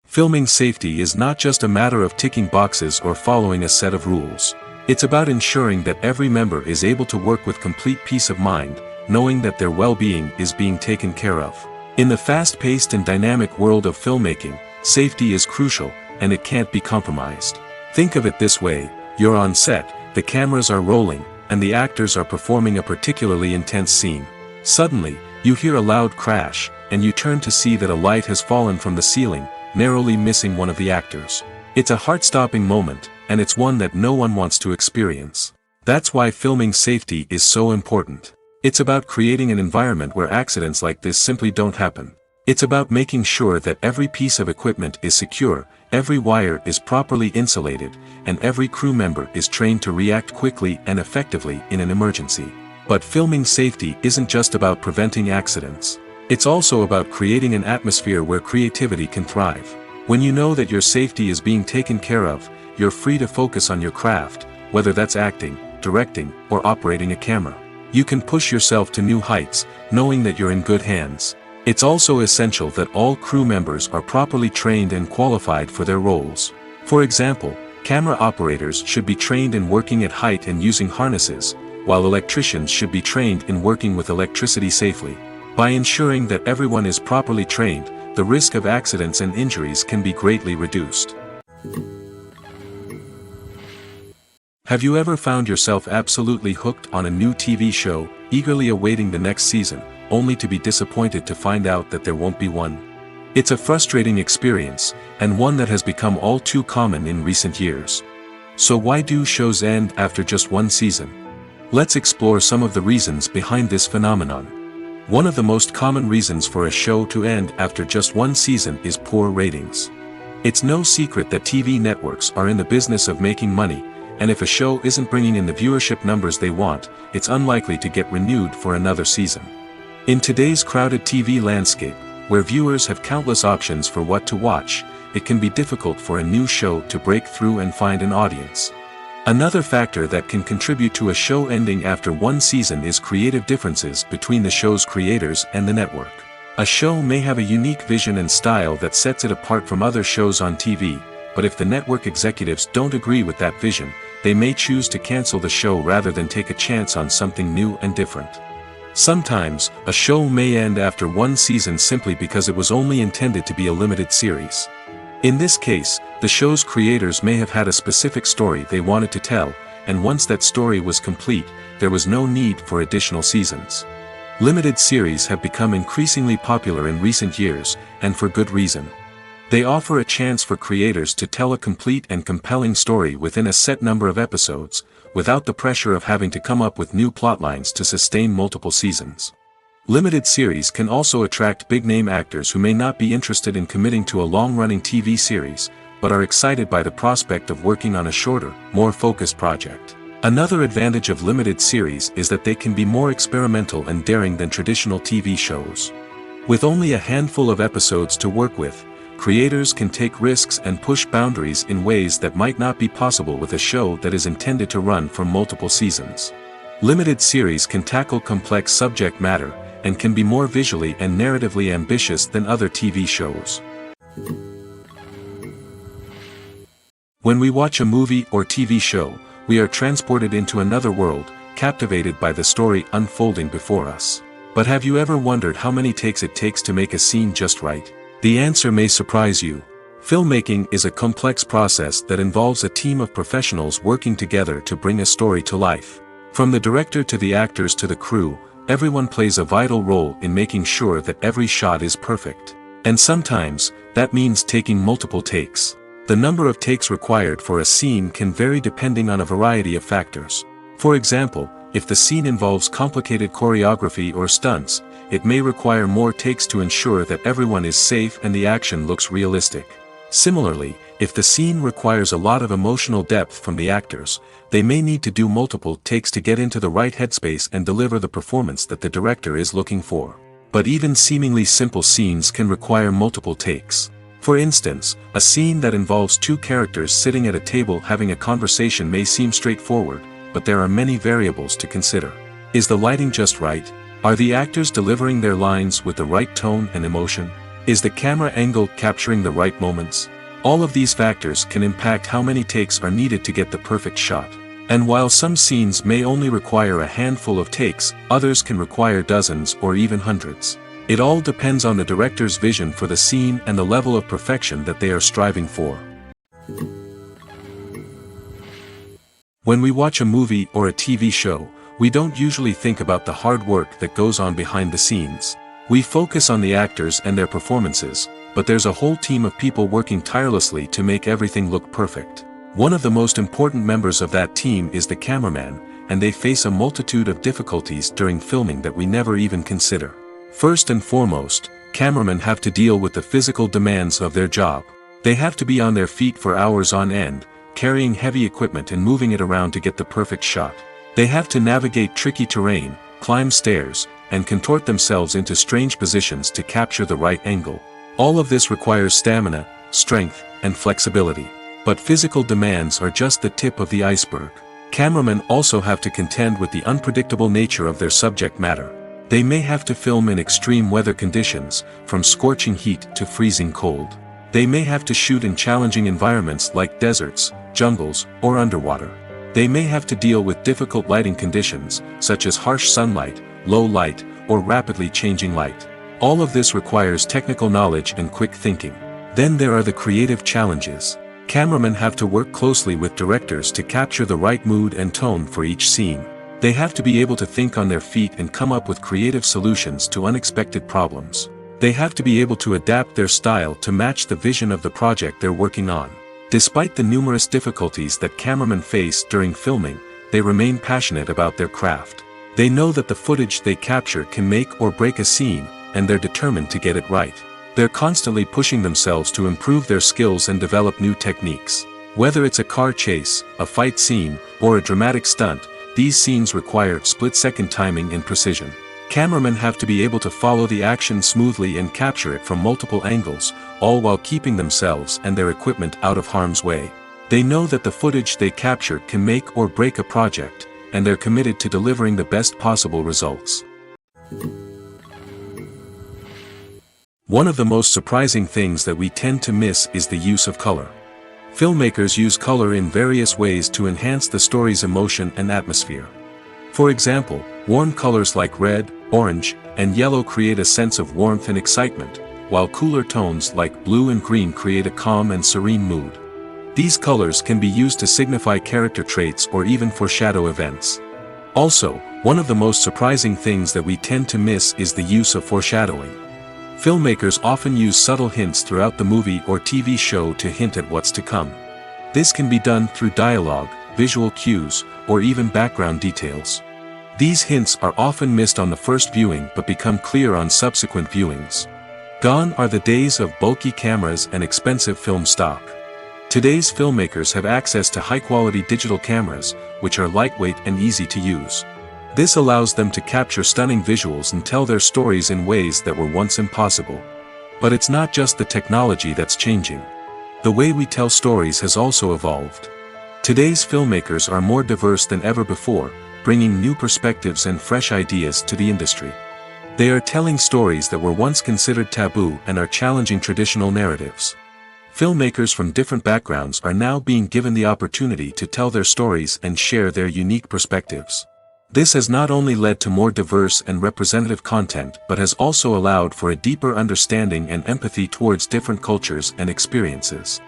Filming safety is not just a matter of ticking boxes or following a set of rules. It's about ensuring that every member is able to work with complete peace of mind, knowing that their well-being is being taken care of. In the fast-paced and dynamic world of filmmaking, safety is crucial, and it can't be compromised. Think of it this way: you're on set, the cameras are rolling, and the actors are performing a particularly intense scene. Suddenly, you hear a loud crash, and you turn to see that a light has fallen from the ceiling, narrowly missing one of the actors. It's a heart-stopping moment, and it's one that no one wants to experience. That's why filming safety is so important. It's about creating an environment where accidents like this simply don't happen. It's about making sure that every piece of equipment is secure, every wire is properly insulated, and every crew member is trained to react quickly and effectively in an emergency. But filming safety isn't just about preventing accidents. It's also about creating an atmosphere where creativity can thrive. When you know that your safety is being taken care of, you're free to focus on your craft, whether that's acting, directing, or operating a camera. You can push yourself to new heights, knowing that you're in good hands. It's also essential that all crew members are properly trained and qualified for their roles. For example, camera operators should be trained in working at height and using harnesses, while electricians should be trained in working with electricity safely. By ensuring that everyone is properly trained, the risk of accidents and injuries can be greatly reduced. Have you ever found yourself absolutely hooked on a new TV show, eagerly awaiting the next season, only to be disappointed to find out that there won't be one? It's a frustrating experience, and one that has become all too common in recent years. So why do shows end after just one season? Let's explore some of the reasons behind this phenomenon. One of the most common reasons for a show to end after just one season is poor ratings. It's no secret that TV networks are in the business of making money, and if a show isn't bringing in the viewership numbers they want, it's unlikely to get renewed for another season. In today's crowded TV landscape, where viewers have countless options for what to watch, it can be difficult for a new show to break through and find an audience. Another factor that can contribute to a show ending after one season is creative differences between the show's creators and the network. A show may have a unique vision and style that sets it apart from other shows on TV, but if the network executives don't agree with that vision, they may choose to cancel the show rather than take a chance on something new and different. Sometimes, a show may end after one season simply because it was only intended to be a limited series. In this case, the show's creators may have had a specific story they wanted to tell, and once that story was complete, there was no need for additional seasons. Limited series have become increasingly popular in recent years, and for good reason. They offer a chance for creators to tell a complete and compelling story within a set number of episodes, without the pressure of having to come up with new plotlines to sustain multiple seasons. Limited series can also attract big-name actors who may not be interested in committing to a long-running TV series, but are excited by the prospect of working on a shorter, more focused project. Another advantage of limited series is that they can be more experimental and daring than traditional TV shows. With only a handful of episodes to work with, creators can take risks and push boundaries in ways that might not be possible with a show that is intended to run for multiple seasons. Limited series can tackle complex subject matter, and can be more visually and narratively ambitious than other TV shows. When we watch a movie or TV show, we are transported into another world, captivated by the story unfolding before us. But have you ever wondered how many takes it takes to make a scene just right? The answer may surprise you. Filmmaking is a complex process that involves a team of professionals working together to bring a story to life. From the director to the actors to the crew, everyone plays a vital role in making sure that every shot is perfect. And sometimes, that means taking multiple takes. The number of takes required for a scene can vary depending on a variety of factors. For example, if the scene involves complicated choreography or stunts, it may require more takes to ensure that everyone is safe and the action looks realistic. Similarly, if the scene requires a lot of emotional depth from the actors, they may need to do multiple takes to get into the right headspace and deliver the performance that the director is looking for. But even seemingly simple scenes can require multiple takes. For instance, a scene that involves two characters sitting at a table having a conversation may seem straightforward, but there are many variables to consider. Is the lighting just right? Are the actors delivering their lines with the right tone and emotion? Is the camera angle capturing the right moments? All of these factors can impact how many takes are needed to get the perfect shot. And while some scenes may only require a handful of takes, others can require dozens or even hundreds. It all depends on the director's vision for the scene and the level of perfection that they are striving for. When we watch a movie or a TV show, we don't usually think about the hard work that goes on behind the scenes. We focus on the actors and their performances, but there's a whole team of people working tirelessly to make everything look perfect. One of the most important members of that team is the cameraman, and they face a multitude of difficulties during filming that we never even consider. First and foremost, cameramen have to deal with the physical demands of their job. They have to be on their feet for hours on end, carrying heavy equipment and moving it around to get the perfect shot. They have to navigate tricky terrain, climb stairs, and contort themselves into strange positions to capture the right angle. All of this requires stamina, strength, and flexibility. But physical demands are just the tip of the iceberg. Cameramen also have to contend with the unpredictable nature of their subject matter. They may have to film in extreme weather conditions, from scorching heat to freezing cold. They may have to shoot in challenging environments like deserts, jungles, or underwater. They may have to deal with difficult lighting conditions, such as harsh sunlight, low light, or rapidly changing light. All of this requires technical knowledge and quick thinking. Then there are the creative challenges. Cameramen have to work closely with directors to capture the right mood and tone for each scene. They have to be able to think on their feet and come up with creative solutions to unexpected problems. They have to be able to adapt their style to match the vision of the project they're working on. Despite the numerous difficulties that cameramen face during filming, they remain passionate about their craft. They know that the footage they capture can make or break a scene, and they're determined to get it right. They're constantly pushing themselves to improve their skills and develop new techniques. Whether it's a car chase, a fight scene, or a dramatic stunt, these scenes require split-second timing and precision. Cameramen have to be able to follow the action smoothly and capture it from multiple angles, all while keeping themselves and their equipment out of harm's way. They know that the footage they capture can make or break a project, and they're committed to delivering the best possible results. One of the most surprising things that we tend to miss is the use of color. Filmmakers use color in various ways to enhance the story's emotion and atmosphere. For example, warm colors like red, orange, and yellow create a sense of warmth and excitement, while cooler tones like blue and green create a calm and serene mood. These colors can be used to signify character traits or even foreshadow events. Also, one of the most surprising things that we tend to miss is the use of foreshadowing. Filmmakers often use subtle hints throughout the movie or TV show to hint at what's to come. This can be done through dialogue, visual cues, or even background details. These hints are often missed on the first viewing but become clear on subsequent viewings. Gone are the days of bulky cameras and expensive film stock. Today's filmmakers have access to high-quality digital cameras, which are lightweight and easy to use. This allows them to capture stunning visuals and tell their stories in ways that were once impossible. But it's not just the technology that's changing. The way we tell stories has also evolved. Today's filmmakers are more diverse than ever before, bringing new perspectives and fresh ideas to the industry. They are telling stories that were once considered taboo and are challenging traditional narratives. Filmmakers from different backgrounds are now being given the opportunity to tell their stories and share their unique perspectives. This has not only led to more diverse and representative content but has also allowed for a deeper understanding and empathy towards different cultures and experiences.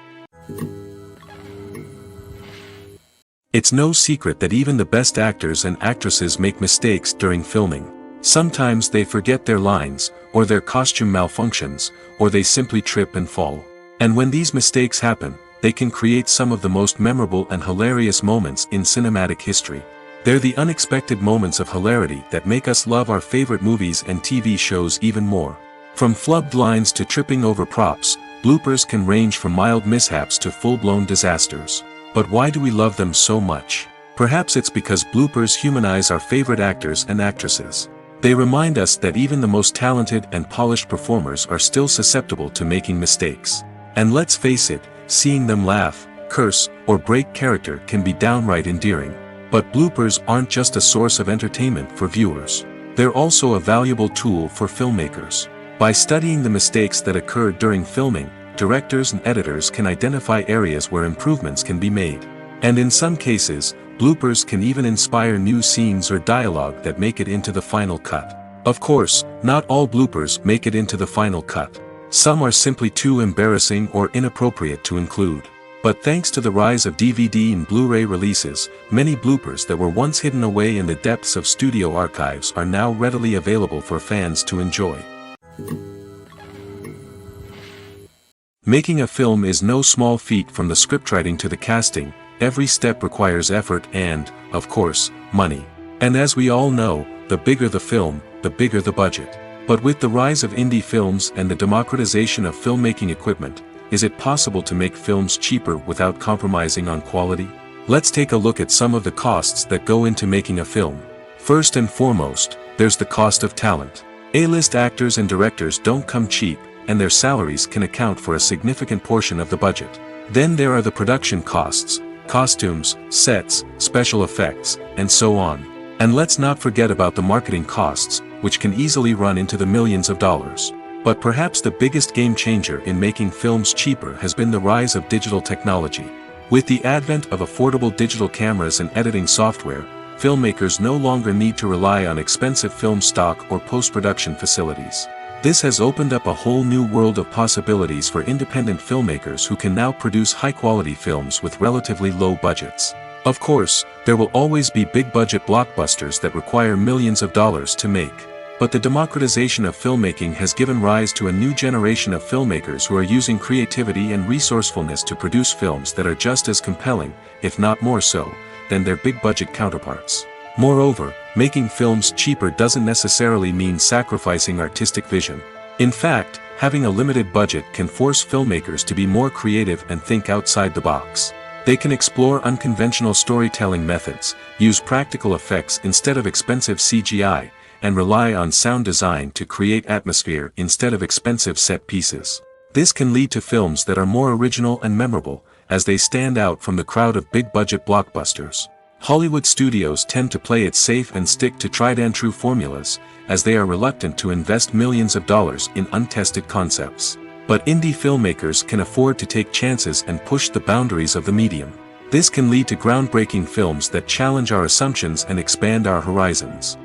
It's no secret that even the best actors and actresses make mistakes during filming. Sometimes they forget their lines, or their costume malfunctions, or they simply trip and fall. And when these mistakes happen, they can create some of the most memorable and hilarious moments in cinematic history. They're the unexpected moments of hilarity that make us love our favorite movies and TV shows even more. From flubbed lines to tripping over props, bloopers can range from mild mishaps to full-blown disasters. But why do we love them so much? Perhaps it's because bloopers humanize our favorite actors and actresses. They remind us that even the most talented and polished performers are still susceptible to making mistakes. And let's face it, seeing them laugh, curse, or break character can be downright endearing. But bloopers aren't just a source of entertainment for viewers. They're also a valuable tool for filmmakers. By studying the mistakes that occurred during filming, directors and editors can identify areas where improvements can be made. And in some cases, bloopers can even inspire new scenes or dialogue that make it into the final cut. Of course, not all bloopers make it into the final cut. Some are simply too embarrassing or inappropriate to include. But thanks to the rise of DVD and Blu-ray releases, many bloopers that were once hidden away in the depths of studio archives are now readily available for fans to enjoy. Making a film is no small feat. From the scriptwriting to the casting, every step requires effort and, of course, money. And as we all know, the bigger the film, the bigger the budget. But with the rise of indie films and the democratization of filmmaking equipment, is it possible to make films cheaper without compromising on quality? Let's take a look at some of the costs that go into making a film. First and foremost, there's the cost of talent. A-list actors and directors don't come cheap, and their salaries can account for a significant portion of the budget. Then there are the production costs, costumes, sets, special effects, and so on. And let's not forget about the marketing costs, which can easily run into the millions of dollars. But perhaps the biggest game changer in making films cheaper has been the rise of digital technology. With the advent of affordable digital cameras and editing software, filmmakers no longer need to rely on expensive film stock or post-production facilities. This has opened up a whole new world of possibilities for independent filmmakers who can now produce high-quality films with relatively low budgets. Of course, there will always be big-budget blockbusters that require millions of dollars to make. But the democratization of filmmaking has given rise to a new generation of filmmakers who are using creativity and resourcefulness to produce films that are just as compelling, if not more so, than their big-budget counterparts. Moreover, making films cheaper doesn't necessarily mean sacrificing artistic vision. In fact, having a limited budget can force filmmakers to be more creative and think outside the box. They can explore unconventional storytelling methods, use practical effects instead of expensive CGI, and rely on sound design to create atmosphere instead of expensive set pieces. This can lead to films that are more original and memorable, as they stand out from the crowd of big-budget blockbusters. Hollywood studios tend to play it safe and stick to tried-and-true formulas, as they are reluctant to invest millions of dollars in untested concepts. But indie filmmakers can afford to take chances and push the boundaries of the medium. This can lead to groundbreaking films that challenge our assumptions and expand our horizons.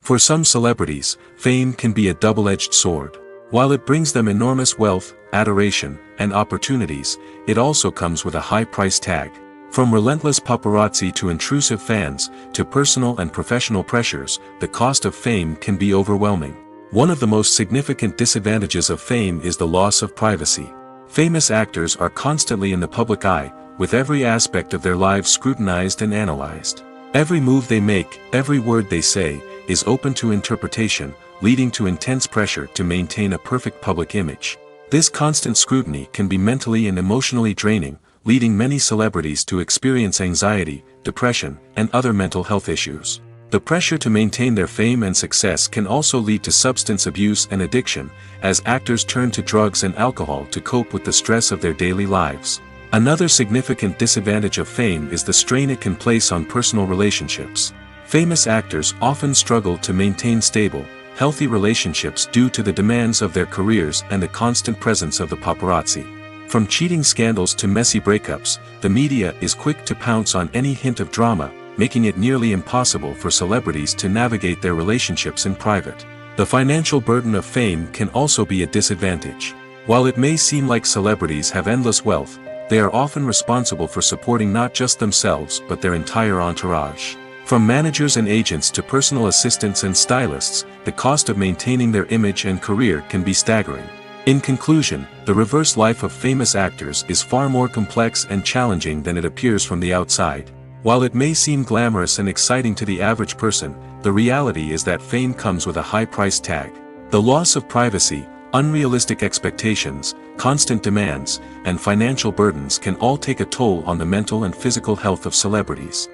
For some celebrities, fame can be a double-edged sword. While it brings them enormous wealth, adoration, and opportunities, it also comes with a high price tag. From relentless paparazzi to intrusive fans, to personal and professional pressures, the cost of fame can be overwhelming. One of the most significant disadvantages of fame is the loss of privacy. Famous actors are constantly in the public eye, with every aspect of their lives scrutinized and analyzed. Every move they make, every word they say, is open to interpretation, leading to intense pressure to maintain a perfect public image. This constant scrutiny can be mentally and emotionally draining, leading many celebrities to experience anxiety, depression, and other mental health issues. The pressure to maintain their fame and success can also lead to substance abuse and addiction, as actors turn to drugs and alcohol to cope with the stress of their daily lives. Another significant disadvantage of fame is the strain it can place on personal relationships. Famous actors often struggle to maintain stable, healthy relationships due to the demands of their careers and the constant presence of the paparazzi. From cheating scandals to messy breakups, the media is quick to pounce on any hint of drama, making it nearly impossible for celebrities to navigate their relationships in private. The financial burden of fame can also be a disadvantage. While it may seem like celebrities have endless wealth, they are often responsible for supporting not just themselves but their entire entourage. From managers and agents to personal assistants and stylists, the cost of maintaining their image and career can be staggering. In conclusion, the reverse life of famous actors is far more complex and challenging than it appears from the outside. While it may seem glamorous and exciting to the average person, the reality is that fame comes with a high price tag. The loss of privacy, unrealistic expectations, constant demands, and financial burdens can all take a toll on the mental and physical health of celebrities.